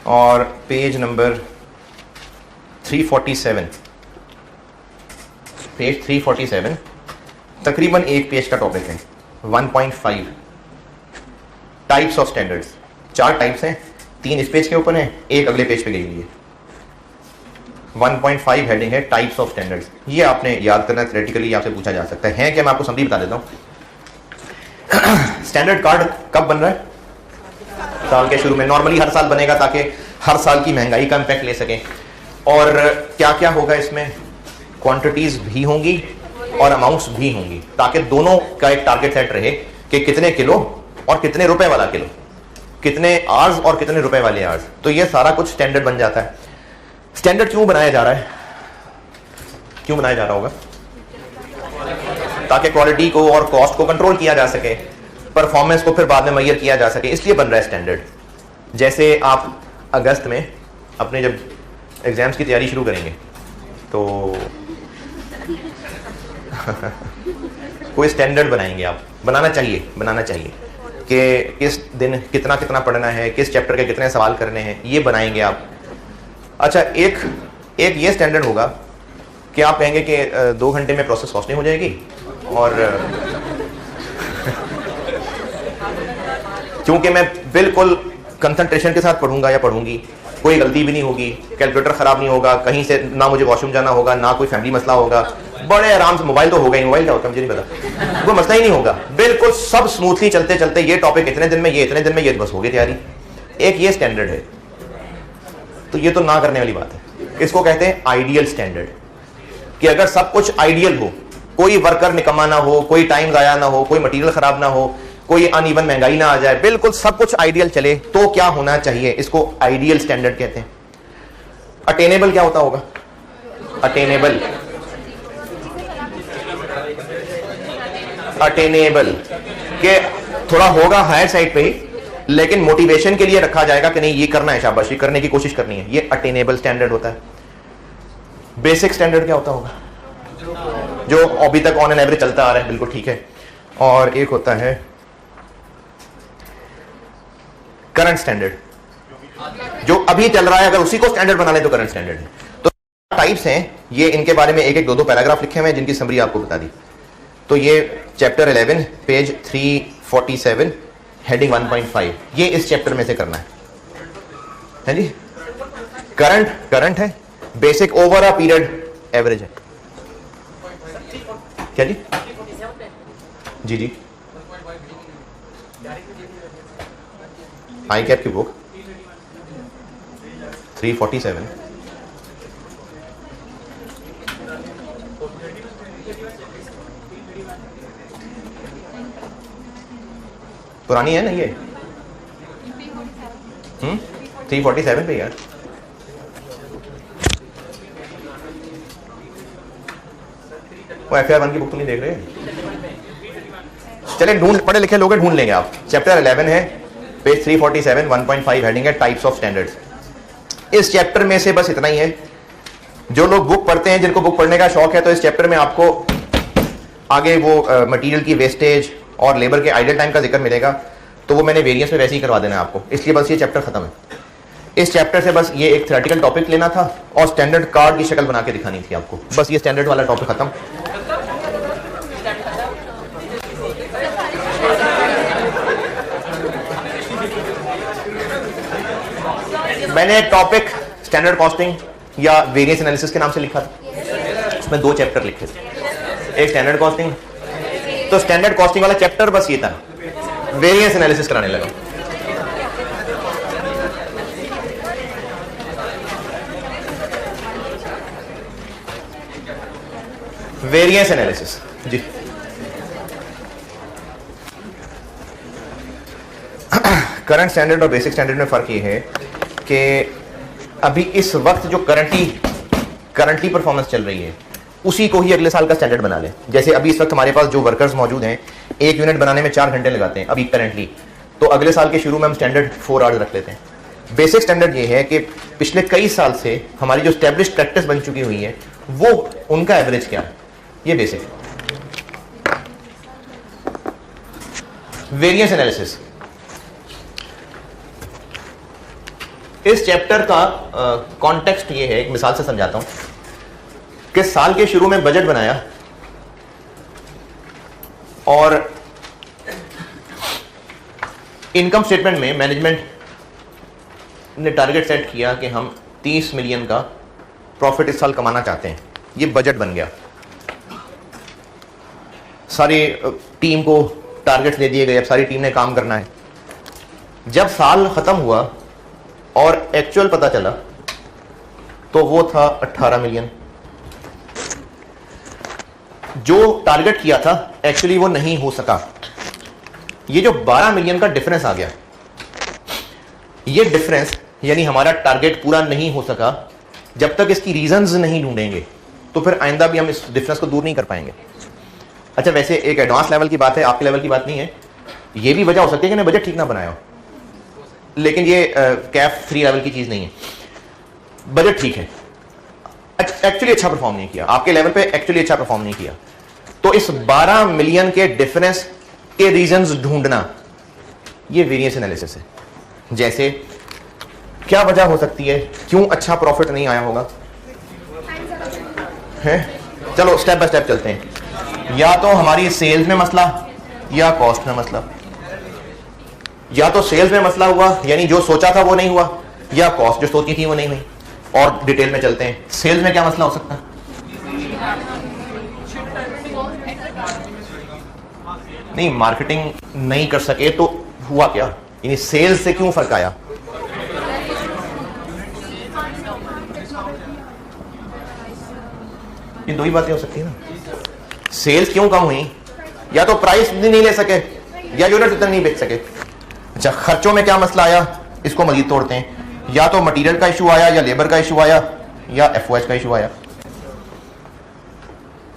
और पेज नंबर 347, पेज 347 तकरीबन एक पेज का टॉपिक है। 1.5 टाइप्स ऑफ स्टैंडर्ड्स, 4 टाइप्स हैं, 3 इस पेज के ऊपर हैं, एक अगले पेज पे गई हुई है। 1.5 हेडिंग है टाइप्स ऑफ स्टैंडर्ड्स। ये आपने याद करना, थ्योरेटिकली आपसे पूछा जा सकता है क्या? मैं आपको समरी बता देता हूँ। स्टैंडर्ड कार्ड कब बन रहा है? साल के शुरू में, नॉर्मली हर साल बनेगा ताकि हर साल की महंगाई का इम्पैक्ट ले सकें। और क्या क्या होगा इसमें? क्वांटिटीज भी होंगी और अमाउंट्स भी होंगी, ताकि दोनों का एक टारगेट सेट रहे कि कितने किलो और कितने रुपए वाला किलो, कितने आर्स और कितने रुपए वाले आर्स। तो ये सारा कुछ स्टैंडर्ड बन जाता है। स्टैंडर्ड क्यों बनाया जा रहा है? क्यों बनाया जा रहा होगा? ताकि क्वालिटी को और कॉस्ट को कंट्रोल किया जा सके, परफॉर्मेंस को फिर बाद में मेजर किया जा सके, इसलिए बन रहा है स्टैंडर्ड। जैसे आप अगस्त में अपने जब एग्जाम्स की तैयारी शुरू करेंगे तो कोई स्टैंडर्ड बनाएंगे आप, बनाना चाहिए कि किस दिन कितना कितना पढ़ना है, किस चैप्टर के कितने सवाल करने हैं, ये बनाएंगे आप। अच्छा, एक ये स्टैंडर्ड होगा कि आप कहेंगे कि 2 घंटे में प्रोसेस कॉस्टिंग हो जाएगी और क्योंकि मैं बिल्कुल कंसंट्रेशन के साथ पढ़ूंगा या पढ़ूंगी, कोई गलती भी नहीं होगी, कैलकुलेटर खराब नहीं होगा, कहीं से ना मुझे वॉशरूम जाना होगा, ना कोई फैमिली मसला होगा, बड़े आराम से, मोबाइल तो होगा ही, मोबाइल क्या होता है मुझे नहीं पता, कोई मसला ही नहीं होगा, बिल्कुल सब स्मूथली चलते चलते ये टॉपिक इतने दिन में, ये इतने दिन में, ये बस हो गई तैयारी। एक ये स्टैंडर्ड है। तो ये तो ना करने वाली बात है। इसको कहते हैं आइडियल स्टैंडर्ड, कि अगर सब कुछ आइडियल हो, कोई वर्कर निकम्मा ना हो, कोई टाइम जाया ना हो, कोई मटेरियल खराब ना हो, कोई अनइवन महंगाई ना आ जाए, बिल्कुल सब कुछ आइडियल चले, तो क्या होना चाहिए? इसको आइडियल स्टैंडर्ड कहते हैं। अटेनेबल क्या होता होगा? अटेनेबल के थोड़ा होगा हायर साइड पे ही, लेकिन मोटिवेशन के लिए रखा जाएगा कि नहीं ये करना है, शाबाशी करने की कोशिश करनी है, ये अटेनेबल स्टैंडर्ड होता है। बेसिक स्टैंडर्ड क्या होता होगा? जो अभी तक ऑन एन एवरेज चलता आ रहा है, बिल्कुल ठीक है। और एक होता है करंट स्टैंडर्ड, जो अभी चल रहा है, अगर उसी को स्टैंडर्ड बना ले तो करंट स्टैंडर्ड है। तो टाइप्स हैं ये, इनके बारे में एक एक 2-2 पैराग्राफ लिखे हुए हैं जिनकी समरी आपको बता दी। तो ये चैप्टर 11 पेज 347 हेडिंग 1.5, ये इस चैप्टर में से करना है जी। करंट है, basic over a period average है। क्या जी? जी आई कैप की बुक 347 पुरानी है ना ये? 347 पे यार। वो FR 1 की बुक तो नहीं देख रहे? चले पढ़े लिखे लोग ढूंढ लेंगे आप। चैप्टर 11 है, पेज 347, 1.5 हेडिंग है टाइप्स ऑफ स्टैंडर्ड्स। इस चैप्टर में से बस इतना ही है। जो लोग बुक पढ़ते हैं, जिनको बुक पढ़ने का शौक है, तो इस चैप्टर में आपको आगे वो मटेरियल की वेस्टेज और लेबर के आइडल टाइम का जिक्र मिलेगा, तो वो मैंने वेरिएंस में वैसे ही करवा देना है आपको, इसलिए बस ये चैप्टर खत्म है। इस चैप्टर से बस ये एक थ्योरेटिकल टॉपिक लेना था और स्टैंडर्ड कार्ड की शक्ल बना के दिखानी थी आपको, बस ये स्टैंडर्ड वाला टॉपिक खत्म। मैंने टॉपिक स्टैंडर्ड कॉस्टिंग या वेरिएंस एनालिसिस के नाम से लिखा था, उसमें 2 चैप्टर लिखे थे, एक स्टैंडर्ड कॉस्टिंग। तो स्टैंडर्ड कॉस्टिंग वाला चैप्टर बस ये था, वेरिएंस एनालिसिस कराने लगा। वेरिएंस एनालिसिस जी, करंट स्टैंडर्ड और बेसिक स्टैंडर्ड में फर्क ये है कि अभी इस वक्त जो करंटली परफॉर्मेंस चल रही है उसी को ही अगले साल का स्टैंडर्ड बना ले। जैसे अभी इस वक्त हमारे पास जो वर्कर्स मौजूद हैं 1 यूनिट बनाने में 4 घंटे लगाते हैं अभी करंटली, तो अगले साल के शुरू में हम स्टैंडर्ड 4 आवर्स रख लेते हैं। बेसिक स्टैंडर्ड ये है कि पिछले कई साल से हमारी जो एस्टैब्लिश्ड प्रैक्टिस बन चुकी हुई है वो उनका एवरेज क्या है, ये बेसिक। वेरिएंस एनालिसिस, इस चैप्टर का कॉन्टेक्स्ट ये है, एक मिसाल से समझाता हूं कि साल के शुरू में बजट बनाया और इनकम स्टेटमेंट में मैनेजमेंट ने टारगेट सेट किया कि हम 30 मिलियन का प्रॉफिट इस साल कमाना चाहते हैं। ये बजट बन गया, सारी टीम को टारगेट्स दे दिए गए, अब सारी टीम ने काम करना है। जब साल खत्म हुआ और एक्चुअल पता चला तो वो था 18 मिलियन। जो टारगेट किया था एक्चुअली वो नहीं हो सका। ये जो 12 मिलियन का डिफरेंस आ गया, ये डिफरेंस यानी हमारा टारगेट पूरा नहीं हो सका, जब तक इसकी रीजंस नहीं ढूंढेंगे तो फिर आइंदा भी हम इस डिफरेंस को दूर नहीं कर पाएंगे। अच्छा, वैसे एक एडवांस लेवल की बात है, आपके लेवल की बात नहीं है। ये भी वजह हो सकती है कि मैंने बजट ठीक ना बनाया हो, लेकिन ये कैफ 3 लेवल की चीज नहीं है। बजट ठीक है, एक्चुअली अच्छा परफॉर्म नहीं किया, आपके लेवल पे एक्चुअली अच्छा परफॉर्म नहीं किया, तो इस 12 मिलियन के डिफरेंस के रीजंस ढूंढना, ये वेरिएंस एनालिसिस है। जैसे क्या वजह हो सकती है, क्यों अच्छा प्रॉफिट नहीं आया होगा है? चलो स्टेप बाय स्टेप चलते हैं। या तो हमारी सेल्स में मसला या कॉस्ट में मसला। या तो सेल्स में मसला हुआ यानी जो सोचा था वो नहीं हुआ, या कॉस्ट जो सोची थी वो नहीं हुई। और डिटेल में चलते हैं, सेल्स में क्या मसला हो सकता है? नहीं, मार्केटिंग नहीं कर सके तो हुआ क्या, यानी सेल्स से क्यों फर्क आया? ये 2 ही बातें हो सकती है ना। सेल्स क्यों कम हुई? या तो प्राइस नहीं ले सके या यूनिट उतना नहीं बेच सके। अच्छा, खर्चों में क्या मसला आया, इसको मजीद तोड़ते हैं। या तो मटेरियल का इशू आया, या लेबर का इशू आया, या एफओएच का इशू आया।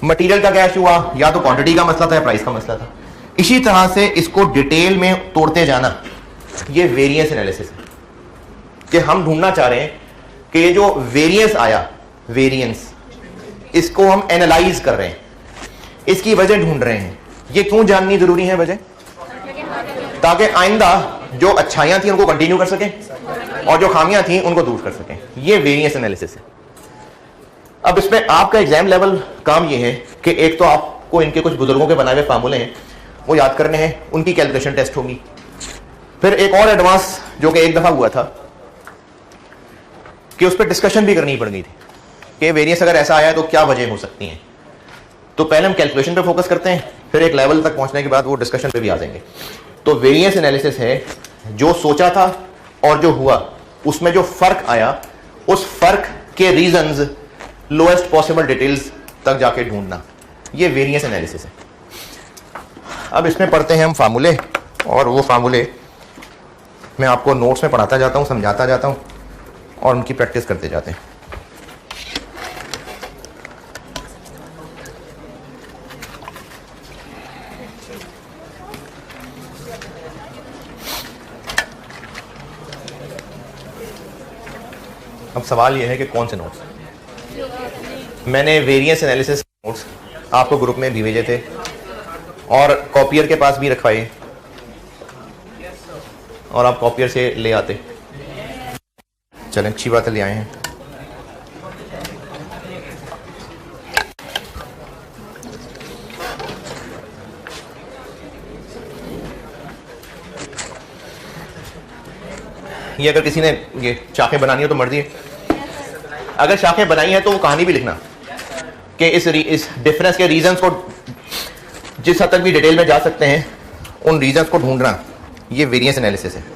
मटेरियल का क्या इशू हुआ? या तो क्वांटिटी का मसला था या प्राइस का मसला था। इसी तरह से इसको डिटेल में तोड़ते जाना, ये वेरिएंस एनालिसिस है कि हम ढूंढना चाह रहे हैं कि ये जो वेरिएंस आया, वेरिएंस, इसको हम एनालाइज कर रहे हैं, इसकी वजह ढूंढ रहे हैं। ये क्यों जाननी जरूरी है वजह? ताकि आइंदा जो अच्छाइयां थी उनको कंटिन्यू कर सकें और जो खामियां थी उनको दूर कर सकें। ये वेरिएंस एनालिसिस है। अब इसमें आपका एग्जाम लेवल काम ये है कि एक तो आपको इनके कुछ बुजुर्गों के बनाए हुए फार्मूले हैं वो याद करने हैं, उनकी कैलकुलेशन टेस्ट होगी। फिर एक और एडवांस जो कि एक दफा हुआ था कि उस पर डिस्कशन भी करनी पड़ गई थी कि वेरिएंस अगर ऐसा आया है तो क्या वजह हो सकती है। तो पहले हम कैलकुलेशन पे फोकस करते हैं, फिर एक लेवल तक पहुंचने के बाद वो डिस्कशन पे भी आ जाएंगे। तो वेरिएंस एनालिसिस है जो सोचा था और जो हुआ उसमें जो फर्क आया, उस फर्क के रीजंस लोएस्ट पॉसिबल डिटेल्स तक जाके ढूंढना, ये वेरिएंस एनालिसिस है। अब इसमें पढ़ते हैं हम फार्मूले, और वो फार्मूले मैं आपको नोट्स में पढ़ाता जाता हूं, समझाता जाता हूं और उनकी प्रैक्टिस करते जाते हैं। अब सवाल यह है कि कौन से नोट्स? मैंने वेरिएंस एनालिसिस नोट्स आपको ग्रुप में भी भेजे थे और कॉपियर के पास भी रखवाए और आप कॉपियर से ले आते। चलें, अच्छी बात है, ले आए हैं। ये अगर किसी ने ये शाखें बनानी हो तो मर्जी है, अगर शाखें बनाई है तो वो कहानी भी लिखना कि इस डिफरेंस के रीजंस को जिस हद तक भी डिटेल में जा सकते हैं उन रीजंस को ढूंढना, ये वेरिएंस एनालिसिस है।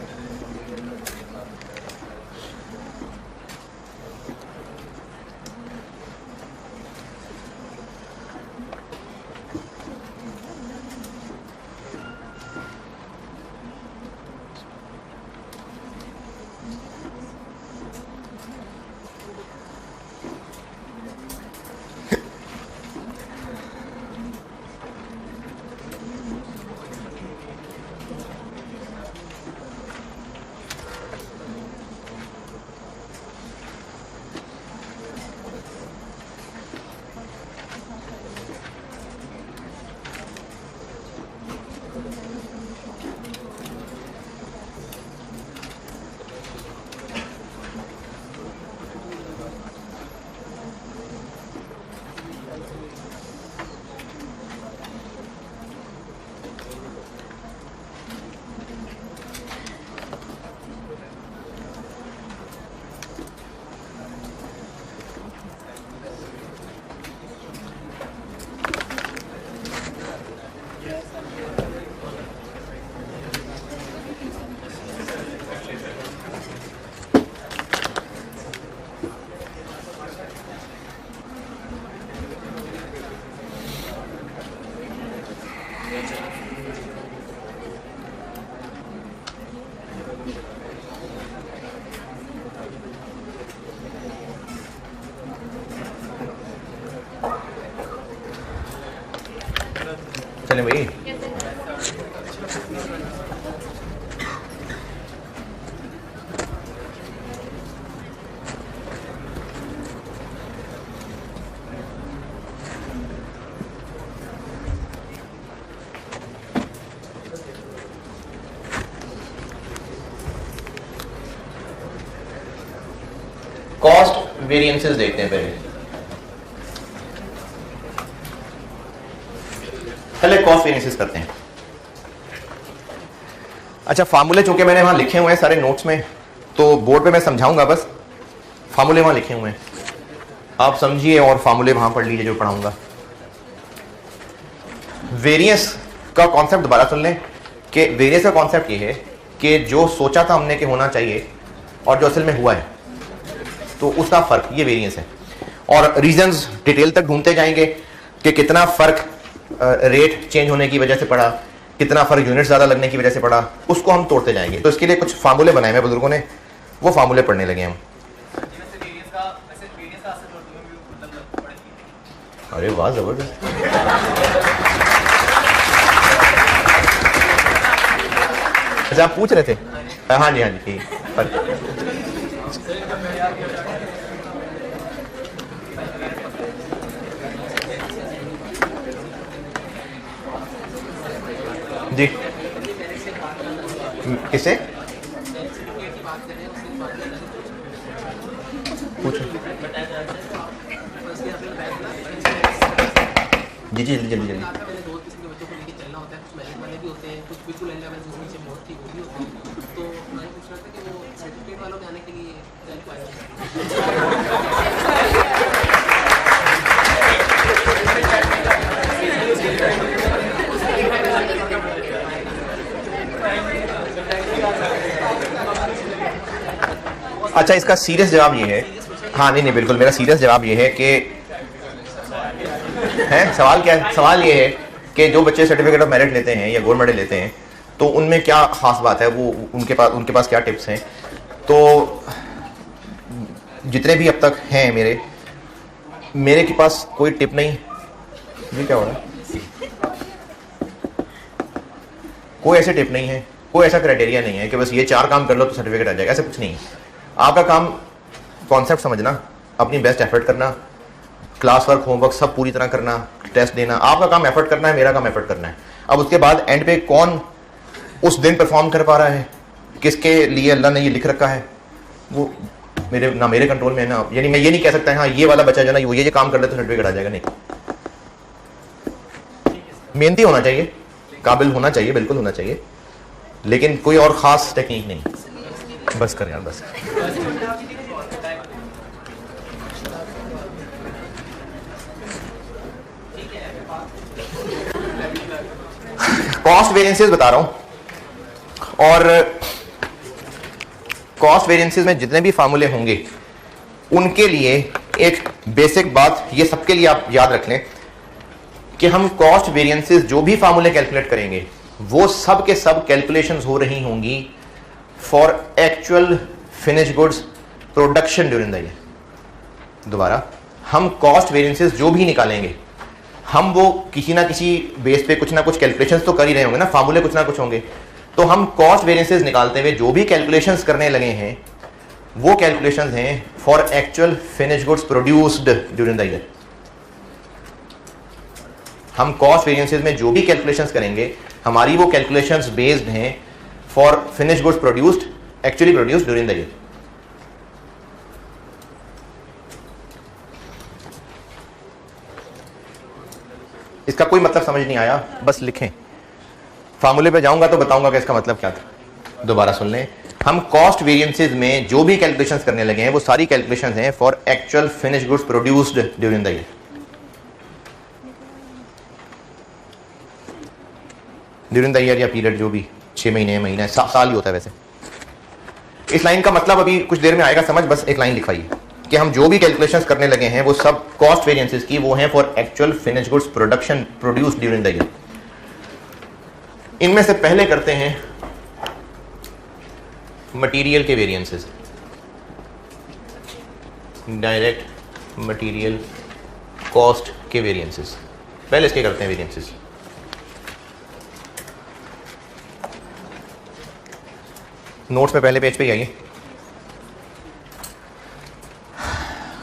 चलें भाई, कॉस्ट वेरिएंसेस देखते हैं पहले कॉस्ट वेरिएंसेस करते हैं। अच्छा, फार्मूले चूंकि मैंने वहां लिखे हुए हैं सारे नोट्स में, तो बोर्ड पे मैं समझाऊंगा, बस फार्मूले वहां लिखे हुए हैं, आप समझिए और फार्मूले वहां पढ़ लीजिए जो पढ़ाऊंगा। वेरिएंस का कॉन्सेप्ट दोबारा सुन लें कि वेरिएंस का कॉन्सेप्ट ये है कि जो सोचा था हमने कि होना चाहिए और जो असल में हुआ है, तो उसका फर्क, ये वेरिएंस है। और रीजंस डिटेल तक ढूंढते जाएंगे कि कितना फर्क रेट चेंज होने की वजह से पड़ा, कितना फर्क यूनिट ज्यादा लगने की वजह से पड़ा, उसको हम तोड़ते जाएंगे। तो इसके लिए कुछ फार्मूले बनाए हैं बुजुर्गों ने, वो फार्मूले पढ़ने लगे हम। अरे वाह, जबरदस्त। अच्छा, आप पूछ रहे थे? हाँ जी, हाँ जी, ठीक। जी, किसे पूछो? जी जी, जल्दी जल्दी। अच्छा, इसका सीरियस जवाब ये है, हाँ नहीं नहीं बिल्कुल, मेरा सीरियस जवाब ये है कि है सवाल क्या है? सवाल ये है कि जो बच्चे सर्टिफिकेट ऑफ मेरिट लेते हैं या गोल्ड मेडल लेते हैं, तो उनमें क्या खास बात है, वो उनके पास क्या टिप्स हैं। तो जितने भी अब तक हैं मेरे के पास कोई टिप नहीं। ये क्या हो रहा है? कोई ऐसे टिप नहीं है, कोई ऐसा क्राइटेरिया नहीं है कि बस ये 4 काम कर लो तो सर्टिफिकेट आ जाएगा, ऐसा कुछ नहीं है। आपका काम कॉन्सेप्ट समझना, अपनी बेस्ट एफर्ट करना, क्लास वर्क होमवर्क सब पूरी तरह करना, टेस्ट देना, आपका काम एफर्ट करना है, मेरा काम एफर्ट करना है। अब उसके बाद एंड पे कौन उस दिन परफॉर्म कर पा रहा है, किसके लिए अल्लाह ने ये लिख रखा है, वो मेरे कंट्रोल में है ना। यानी मैं ये नहीं कह सकता हाँ ये वाला बच्चा जो ना वो ये काम कर ले तो सर्टिफिकेट आ जाएगा, नहीं। मेहनती होना चाहिए, काबिल होना चाहिए, बिल्कुल होना चाहिए, लेकिन कोई और खास टेक्निक नहीं। बस कर यार बस। कॉस्ट वेरिएंसेस बता रहा हूं, और कॉस्ट वेरिएंसेस में जितने भी फार्मूले होंगे उनके लिए एक बेसिक बात ये सबके लिए आप याद रख लें कि हम कॉस्ट वेरिएंसेस जो भी फार्मूले कैलकुलेट करेंगे वो सब के सब कैलकुलेशंस हो रही होंगी for actual finish goods production during the year. दोबारा, हम कॉस्ट वेरिएंसेस जो भी निकालेंगे हम वो किसी ना किसी बेस पे कुछ ना कुछ कैलकुलेशंस तो कर ही रहे होंगे ना, फार्मूले कुछ ना कुछ होंगे। तो हम कॉस्ट वेरिएंसेस निकालते हुए जो भी कैलकुलेशंस करने लगे हैं वो कैलकुलेशंस हैं for actual finish goods produced during the year. हम कॉस्ट वेरिएंसेस में जो भी कैलकुलेशंस करेंगे हमारी वो कैलकुलेशंस बेस्ड हैं for finish goods produced actually produced during the year. इसका कोई मतलब समझ नहीं आया बस लिखें, फार्मूले पे जाऊंगा तो बताऊंगा कि इसका मतलब क्या था। दोबारा सुन लें, हम कॉस्ट वेरिएंसेस में जो भी कैलकुलेशंस करने लगे हैं वो सारी कैलकुलेशंस हैं for actual finish goods produced during the year. During the year या पीरियड जो भी 6 महीने महीना साल ही होता है वैसे। इस लाइन का मतलब अभी कुछ देर में आएगा समझ, बस एक लाइन लिखवाइए कि हम जो भी कैलकुलेशंस करने लगे हैं वो सब कॉस्ट वेरिएंसेस की वो हैं for actual finish goods production produced during the year. इनमें से पहले करते हैं मटेरियल के वेरिएंसेस, डायरेक्ट मटेरियल कॉस्ट के वेरिएंसेस। पहले इसके करते हैं वेरिएंसेस। नोट्स में पहले पेज पे आइए।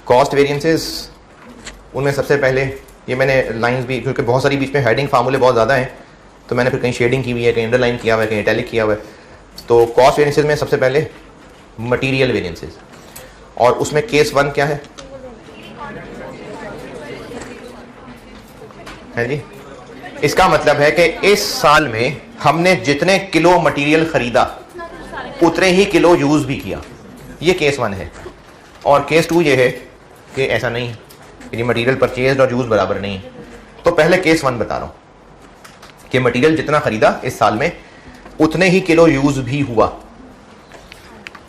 कॉस्ट वेरिएंसेस, उनमें सबसे पहले ये मैंने लाइंस भी, क्योंकि बहुत सारी बीच में हेडिंग फार्मूले बहुत ज़्यादा हैं तो मैंने फिर कहीं शेडिंग की हुई है, कहीं अंडरलाइन किया हुआ है, कहीं इटैलिक किया हुआ है। तो कॉस्ट वेरिएंसेस में सबसे पहले मटेरियल वेरिएंसेस, और उसमें केस 1 क्या है जी? इसका मतलब है कि इस साल में हमने जितने किलो मटेरियल खरीदा उतने ही किलो यूज भी किया, ये केस 1 है। और केस 2 ये है कि ऐसा नहीं है कि मटेरियल परचेज और यूज बराबर नहीं है। तो पहले केस 1 बता रहा हूं कि मटेरियल जितना खरीदा इस साल में उतने ही किलो यूज भी हुआ।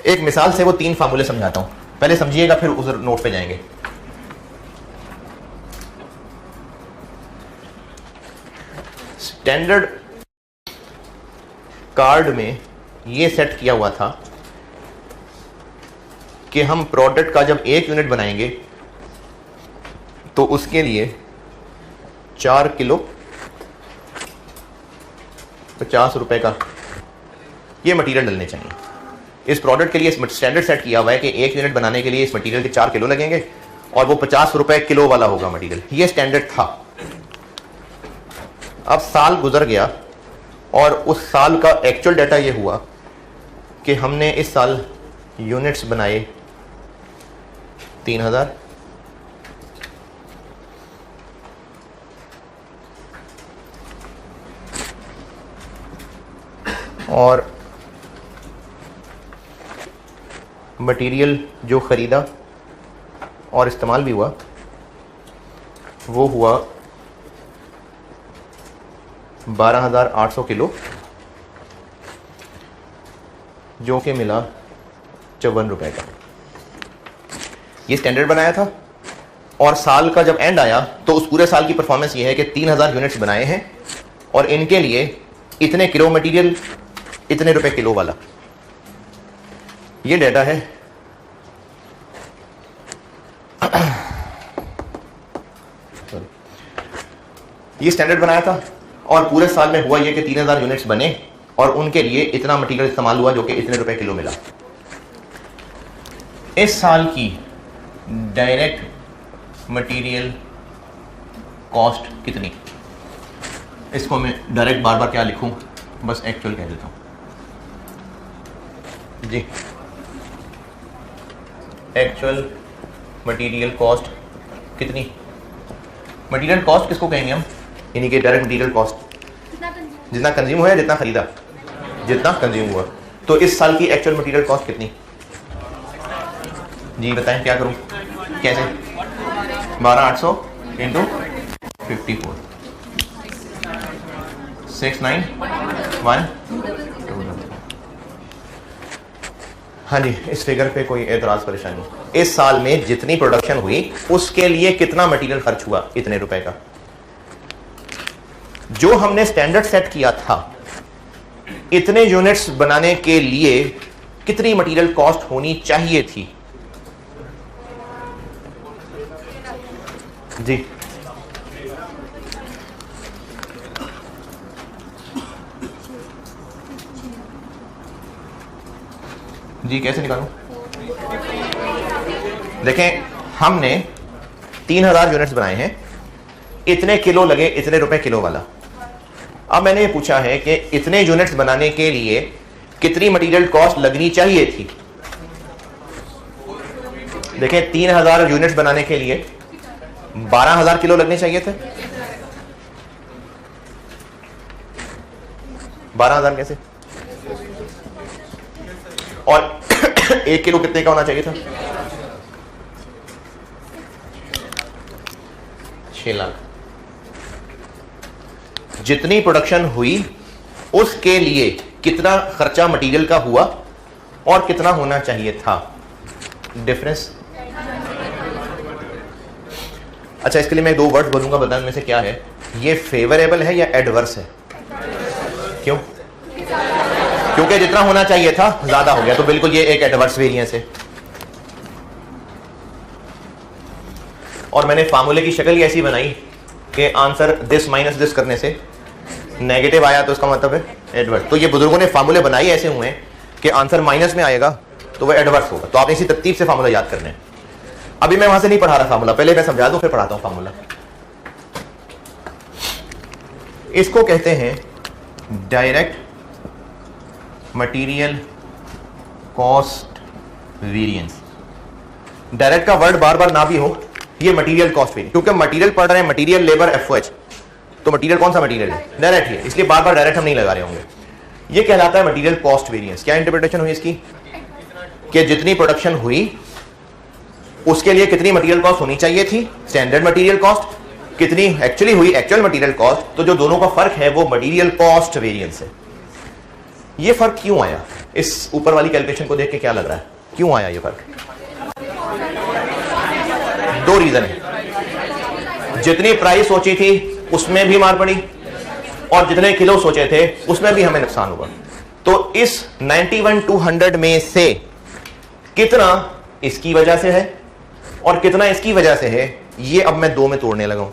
एक मिसाल से वो 3 फार्मूले समझाता हूं, पहले समझिएगा फिर उस नोट पे जाएंगे। स्टैंडर्ड कार्ड में ये सेट किया हुआ था कि हम प्रोडक्ट का जब 1 यूनिट बनाएंगे तो उसके लिए 4 किलो 50 रुपए का ये मटेरियल डलने चाहिए। इस प्रोडक्ट के लिए स्टैंडर्ड सेट किया हुआ है कि 1 यूनिट बनाने के लिए इस मटेरियल के 4 किलो लगेंगे और वो 50 रुपए किलो वाला होगा मटेरियल। ये स्टैंडर्ड था। अब साल गुजर गया और उस साल का एक्चुअल डाटा ये हुआ कि हमने इस साल यूनिट्स बनाए 3000, और मटेरियल जो ख़रीदा और इस्तेमाल भी हुआ वो हुआ 12,800 किलो, जो कि मिला 54 रुपए का। ये स्टैंडर्ड बनाया था और साल का जब एंड आया तो उस पूरे साल की परफॉर्मेंस ये है कि 3000 यूनिट्स बनाए हैं और इनके लिए इतने किलो मटेरियल इतने रुपए किलो वाला। ये डेटा है। ये स्टैंडर्ड बनाया था और पूरे साल में हुआ ये कि 3000 यूनिट्स बने और उनके लिए इतना मटेरियल इस्तेमाल हुआ जो कि इतने रुपए किलो मिला। इस साल की डायरेक्ट मटेरियल कॉस्ट कितनी? इसको मैं डायरेक्ट बार बार क्या लिखूं, बस एक्चुअल कह देता हूं जी। एक्चुअल मटेरियल कॉस्ट कितनी? मटेरियल कॉस्ट किसको कहेंगे हम? यानी कि डायरेक्ट मटेरियल कॉस्ट जितना कंज्यूम हुआ, जितना खरीदा, जितना कंज्यूम हुआ। तो इस साल की एक्चुअल मटेरियल कॉस्ट कितनी? जी बताएं, क्या करूं, कैसे? 12,800 इंटू 54, 691। हाँ जी, इस फिगर पे कोई एतराज परेशानी? इस साल में जितनी प्रोडक्शन हुई उसके लिए कितना मटेरियल खर्च हुआ? इतने रुपए का। जो हमने स्टैंडर्ड सेट किया था, इतने यूनिट्स बनाने के लिए कितनी मटेरियल कॉस्ट होनी चाहिए थी? जी जी कैसे निकालूं? देखें, हमने 3000 यूनिट्स बनाए हैं, इतने किलो लगे, इतने रुपए किलो वाला। अब मैंने ये पूछा है कि इतने यूनिट्स बनाने के लिए कितनी मटेरियल कॉस्ट लगनी चाहिए थी? देखें, 3000 यूनिट्स बनाने के लिए 12,000 किलो लगने चाहिए थे। 12,000 कैसे? और 1 किलो कितने का होना चाहिए था? 6 लाख। जितनी प्रोडक्शन हुई उसके लिए कितना खर्चा मटेरियल का हुआ और कितना होना चाहिए था? डिफरेंस। अच्छा, इसके लिए मैं 2 वर्ड्स बोलूंगा, बताने में से क्या है। ये फेवरेबल है या एडवर्स है? क्यों? क्योंकि जितना होना चाहिए था ज्यादा हो गया, तो बिल्कुल ये एक एडवर्स वेरिएंस है। और मैंने फार्मूले की शक्ल ही ऐसी बनाई कि आंसर दिस माइनस दिस करने से नेगेटिव आया तो उसका मतलब है एडवर्स। तो ये बुजुर्गों ने फार्मूले बनाए ऐसे हुए हैं कि आंसर माइनस में आएगा तो वह एडवर्स होगा। तो आपने इसी तरतीब से फार्मूला याद करने हैं। अभी मैं वहां से नहीं पढ़ा रहा फार्मूला, पहले मैं समझा दूं फिर पढ़ाता हूं फार्मूला। इसको कहते हैं direct material cost variance. Direct का वर्ड बार बार ना भी हो, ये मटेरियल कॉस्ट वेरिएंस, क्योंकि मटेरियल पढ़ रहे हैं, मटेरियल लेबर एफओएच, तो मटेरियल कौन सा मटेरियल है? डायरेक्ट है, इसलिए बार बार डायरेक्ट हम नहीं लगा रहे होंगे। ये कहलाता है मटेरियल कॉस्ट वेरिएंस। क्या इंटरप्रिटेशन हुई इसकी? कि जितनी प्रोडक्शन हुई उसके लिए कितनी मटेरियल कॉस्ट होनी चाहिए थी, स्टैंडर्ड मटेरियल कॉस्ट, कितनी एक्चुअली हुई एक्चुअल मटेरियल कॉस्ट। तो जो दोनों का फर्क है वो मटेरियल कॉस्ट वेरिएंस है। ये फर्क क्यों आया? इस ऊपर वाली कैलकुलेशन को देख के क्या लग रहा है, क्यों आया ये फर्क? 2 रीजन है। जितनी प्राइस सोची थी उसमें भी मार पड़ी और जितने किलो सोचे थे उसमें भी हमें नुकसान हुआ। तो इस 91,200 में से कितना इसकी वजह से है और कितना इसकी वजह से है, ये अब मैं 2 में तोड़ने लगा हूं।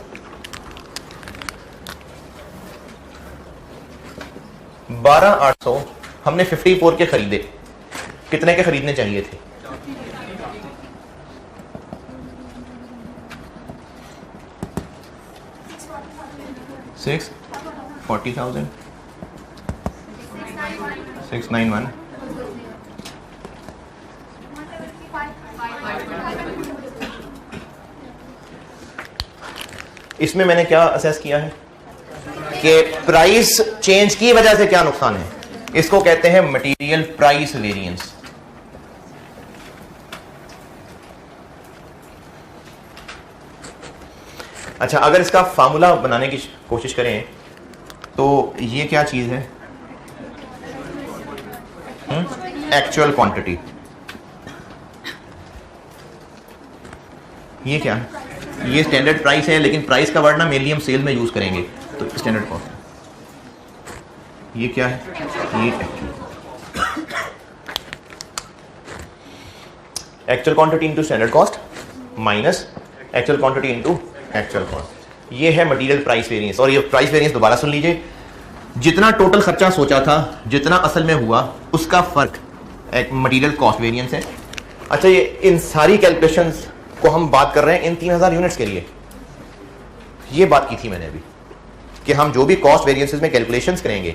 12,800 हमने 54 के खरीदे, कितने के खरीदने चाहिए थे? 40,000 691। इसमें मैंने क्या असेस किया है कि प्राइस चेंज की वजह से क्या नुकसान है। इसको कहते हैं मटेरियल प्राइस वेरिएंस। अच्छा, अगर इसका फार्मूला बनाने की कोशिश करें तो ये क्या चीज है? Actual quantity. ये क्या है? ये स्टैंडर्ड प्राइस है, लेकिन प्राइस का वर्ड ना मेनली हम सेल में यूज करेंगे, तो स्टैंडर्ड कॉस्ट। ये क्या है? ये actual quantity into standard cost minus actual quantity into actual cost. ये है मटेरियल प्राइस वेरिएंस। और ये प्राइस वेरिएंस दोबारा सुन लीजिए, जितना टोटल खर्चा सोचा था जितना असल में हुआ उसका फर्क एक मटेरियल कॉस्ट वेरिएंस है। अच्छा, ये इन सारी कैलकुलेशंस को हम बात कर रहे हैं इन 3000 यूनिट्स के लिए। ये बात की थी मैंने अभी कि हम जो भी कॉस्ट वेरिएंसेस में कैलकुलेशंस करेंगे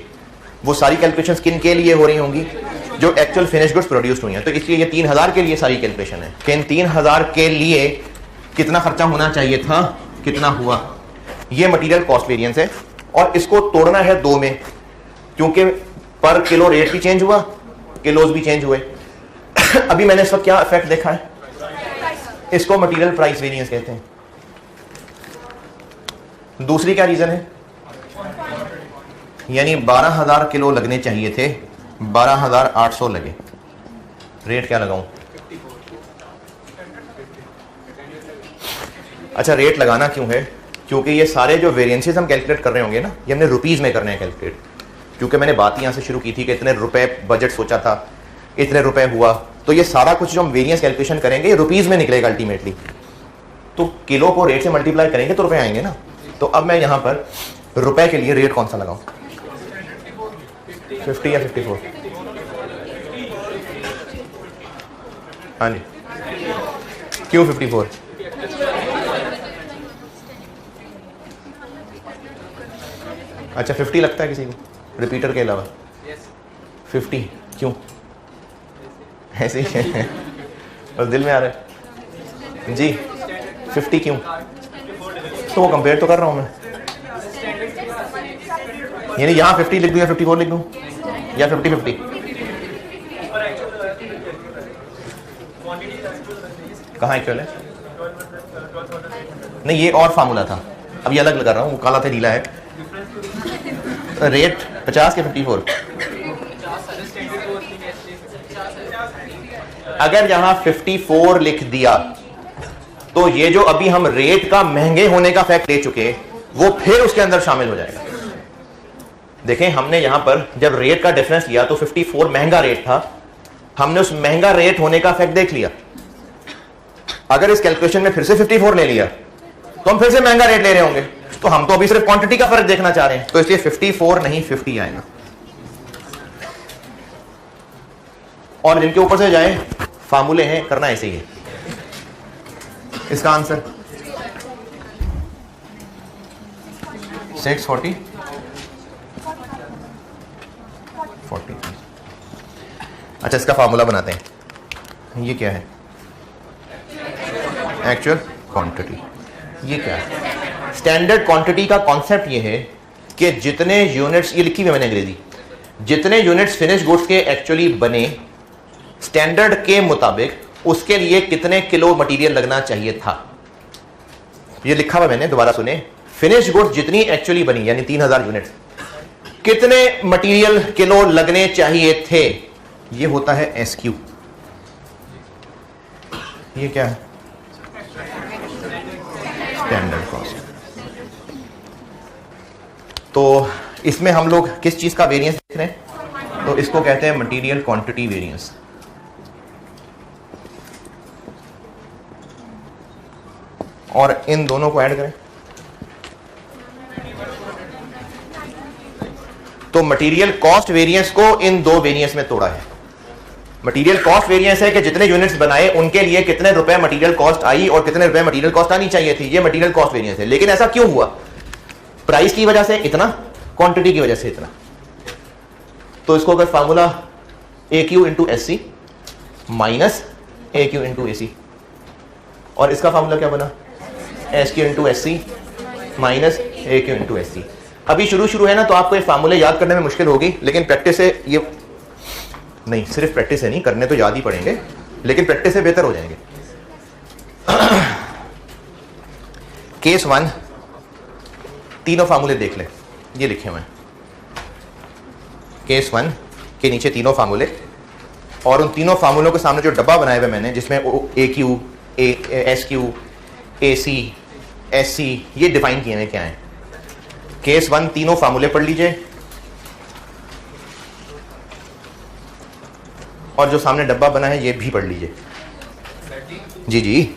वो सारी कैलकुलेशंस किन के लिए हो रही होंगी? जो एक्चुअल फिनिश गुड्स प्रोड्यूस्ड हुई हैं। तो इसलिए ये 3000 के लिए सारी कैलकुलेशन है कि इन 3000 के लिए कितना खर्चा होना चाहिए था, कितना हुआ। ये मटेरियल कॉस्ट वेरिएंस है और इसको तोड़ना है 2 में, क्योंकि पर किलो रेट भी चेंज हुआ किलोज भी चेंज हुए। अभी मैंने इस वक्त क्या इफेक्ट देखा है, इसको मटेरियल प्राइस वेरिएंस कहते हैं। दूसरी क्या रीजन है, यानी 12,000 किलो लगने चाहिए थे, 12,800 लगे। रेट क्या लगाऊं? अच्छा, रेट लगाना क्यों है? क्योंकि ये सारे जो वेरिएंसेस हम कैलकुलेट कर रहे होंगे ना, ये हमने रुपीज में करने हैं कैलकुलेट। क्योंकि मैंने बात यहां से शुरू की थी कि इतने रुपए बजट सोचा था, इतने रुपए हुआ, तो ये सारा कुछ जो हम वेरिएंस कैलकुलेशन करेंगे ये रुपीज में निकलेगा अल्टीमेटली। तो किलो को रेट से मल्टीप्लाई करेंगे तो रुपए आएंगे ना। तो अब मैं यहां पर रुपए के लिए रेट कौन सा लगाऊं, 50 या 54? हाँ जी, क्यों 54? अच्छा, 50 लगता है किसी को रिपीटर के अलावा? 50 क्यों? ऐसे ही है, बस दिल में आ रहा है जी। 50 क्यों? तो वो कंपेयर तो कर रहा हूं मैं, यानी यहां 50 लिख दूं या 54 लिख दूं या 50-50? कहाँ एक्चुअल है? नहीं, ये और फार्मूला था, अब ये अलग लगा रहा हूं, वो काला था नीला है। रेट 50 के 54? अगर यहां 54 लिख दिया तो ये जो अभी हम रेट का महंगे होने का फैक्ट ले चुके वो फिर उसके अंदर शामिल हो जाएगा। देखें, हमने यहां पर जब रेट का डिफरेंस लिया तो 54 महंगा रेट था, हमने उस महंगा रेट होने का फैक्ट देख लिया। अगर इस कैलकुलेशन में फिर से 54 ले लिया तो हम फिर से महंगा रेट ले रहे होंगे। तो हम तो अभी सिर्फ क्वांटिटी का फर्क देखना चाह रहे हैं, तो इसलिए 54 नहीं 50 आएगा। और जिनके ऊपर से जाए फार्मूले हैं, करना ऐसे ही है। इसका आंसर 640 40। अच्छा, इसका फार्मूला बनाते हैं। ये क्या है? Actual quantity. ये क्या है? स्टैंडर्ड क्वांटिटी का कॉन्सेप्ट ये है कि जितने यूनिट्स, ये लिखी हुई मैंने अंग्रेजी, जितने यूनिट्स फिनिश गुड्स के एक्चुअली बने स्टैंडर्ड के मुताबिक, उसके लिए कितने किलो मटेरियल लगना चाहिए था। ये लिखा हुआ मैंने, दोबारा सुने। फिनिश गुड्स जितनी एक्चुअली बनी, यानी 3,000 यूनिट्स, कितने मटेरियल किलो लगने चाहिए थे, ये होता है SQ। ये क्या है? Standard cost. तो इसमें हम लोग किस चीज का वेरिएंस देख रहे हैं? तो इसको कहते हैं मटेरियल क्वांटिटी वेरिएंस। और इन दोनों को ऐड करें तो मटेरियल कॉस्ट वेरिएंस को इन दो वेरिएंस में तोड़ा है। मटेरियल कॉस्ट वेरिएंस है कि जितने यूनिट्स बनाए उनके लिए कितने रुपए मटेरियल कॉस्ट आई और कितने रुपए मटेरियल कॉस्ट आनी चाहिए थी, ये मटेरियल कॉस्ट वेरिएंस है। लेकिन ऐसा क्यों हुआ? प्राइस की वजह से इतना, क्वांटिटी की वजह से इतना। तो इसको अगर formula AQ into SC minus AQ into AC, और इसका फार्मूला क्या बना? SQ into SC minus AQ into SC। अभी शुरू है ना, तो आपको ये फार्मूले याद करने में मुश्किल होगी, लेकिन प्रैक्टिस से ये नहीं, सिर्फ प्रैक्टिस से नहीं, करने तो याद ही पड़ेंगे, लेकिन प्रैक्टिस से बेहतर हो जाएंगे। केस 1, तीनों फार्मूले देख ले, ये लिखे हुए हैं। केस 1 के नीचे तीनों फार्मूले, और उन तीनों फार्मूलों के सामने जो डब्बा बनाया हुआ मैंने, जिसमें AQ, SQ, AC, SC, ये डिफाइन किए हैं क्या है। केस 1 तीनों फार्मूले पढ़ लीजिए, और जो सामने डब्बा बना है ये भी पढ़ लीजिए। जी जी,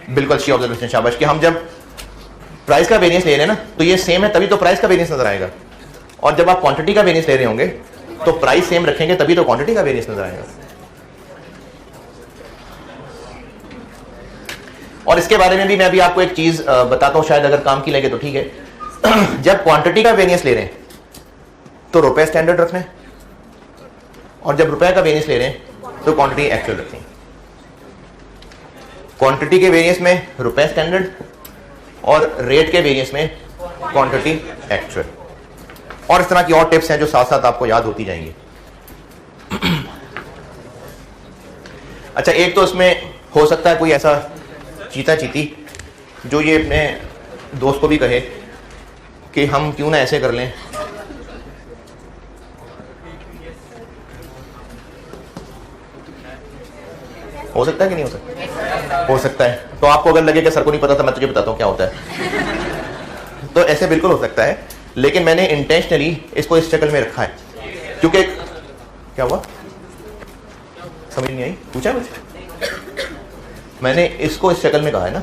बिल्कुल अच्छी ऑब्जर्वेशन, शाबाश। कि हम जब प्राइस का वेरिएंस ले रहे हैं ना, तो ये सेम है, तभी तो प्राइस का वेरिएंस नजर आएगा। और जब आप क्वांटिटी का वेरिएंस ले रहे होंगे तो प्राइस सेम रखेंगे, तभी तो क्वांटिटी का वेरिएंस नजर आएगा। और इसके बारे में भी मैं अभी आपको एक चीज बताता हूं, शायद अगर काम की लगे तो ठीक है। जब क्वांटिटी का वेरिएंस ले रहे हैं तो रुपए स्टैंडर्ड रखना है, और जब रुपए का वेरिएंस ले रहे हैं तो क्वांटिटी एक्चुअल रखनी है। क्वांटिटी के वेरिएंस में रुपए स्टैंडर्ड और रेट के वेरिएंस में क्वांटिटी एक्चुअल। और इस तरह की और टिप्स हैं जो साथ साथ आपको याद होती जाएंगी। अच्छा, एक तो इसमें हो सकता है कोई ऐसा चीता चीती जो ये अपने दोस्त को भी कहे कि हम क्यों ना ऐसे कर लें, हो सकता है कि नहीं हो सकता? हो सकता है। तो आपको अगर लगे कि सर को नहीं पता था, मैं तुझे बताता हूँ क्या होता है, तो ऐसे बिल्कुल हो सकता है। लेकिन मैंने इंटेंशनली इसको इस शक्ल में रखा है क्योंकि क्या हुआ समझ नहीं आई, पूछा मुझे, मैंने इसको इस शक्ल में कहा है ना,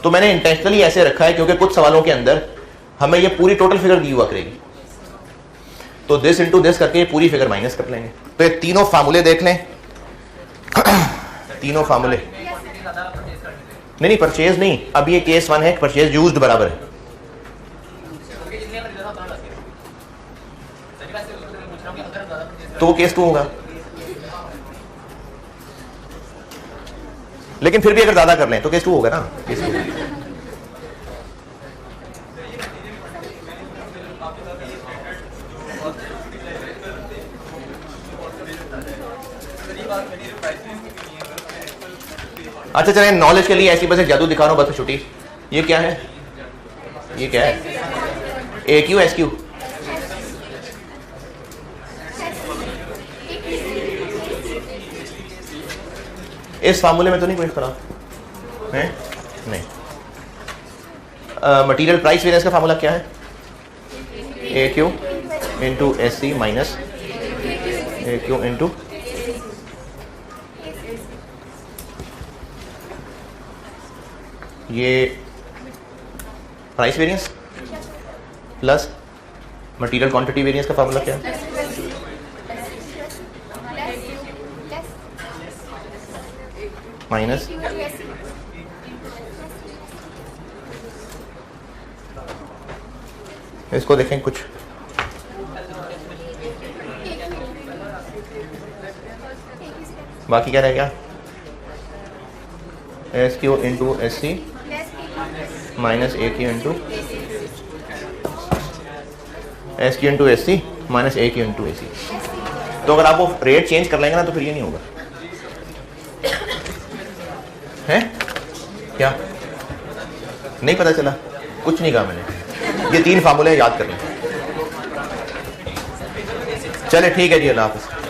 तो मैंने इंटेंशनली ऐसे रखा है क्योंकि कुछ सवालों के अंदर हमें ये पूरी टोटल फिगर दी हुआ करेगी, तो दिस इंटू दिस करके ये पूरी फिगर माइनस कर लेंगे। तो ये तीनों फार्मूले देख लें, तीनों फार्मूले नहीं परचेज नहीं, अब ये केस 1 है, परचेज यूज्ड बराबर है। तो वो केस 2 होगा, लेकिन फिर भी अगर ज्यादा कर लें तो केस 2 होगा ना, केस 2। अच्छा चलें, नॉलेज के लिए ऐसी बस एक जादू दिखा रहा हूं, बस छुट्टी। ये क्या है, ये क्या है, ए क्यू एस क्यू, इस फार्मूले में तो नहीं कोई इख्तलाफ है? नहीं। मटीरियल प्राइस वेरिएंस का फार्मूला क्या है, A Q into S C minus A Q into ये price variance plus material quantity variance का फार्मूला क्या है, माइनस इसको देखें कुछ बाकी क्या रह गया, S Q into S C minus A Q into S Q into S C minus A Q into A C. तो अगर आप वो रेट चेंज कर लेंगे ना तो फिर ये नहीं होगा, है क्या नहीं पता चला, कुछ नहीं कहा मैंने, ये 3 फार्मूले याद कर लें। चले ठीक है जी, अल्लाह हाफ़िज़।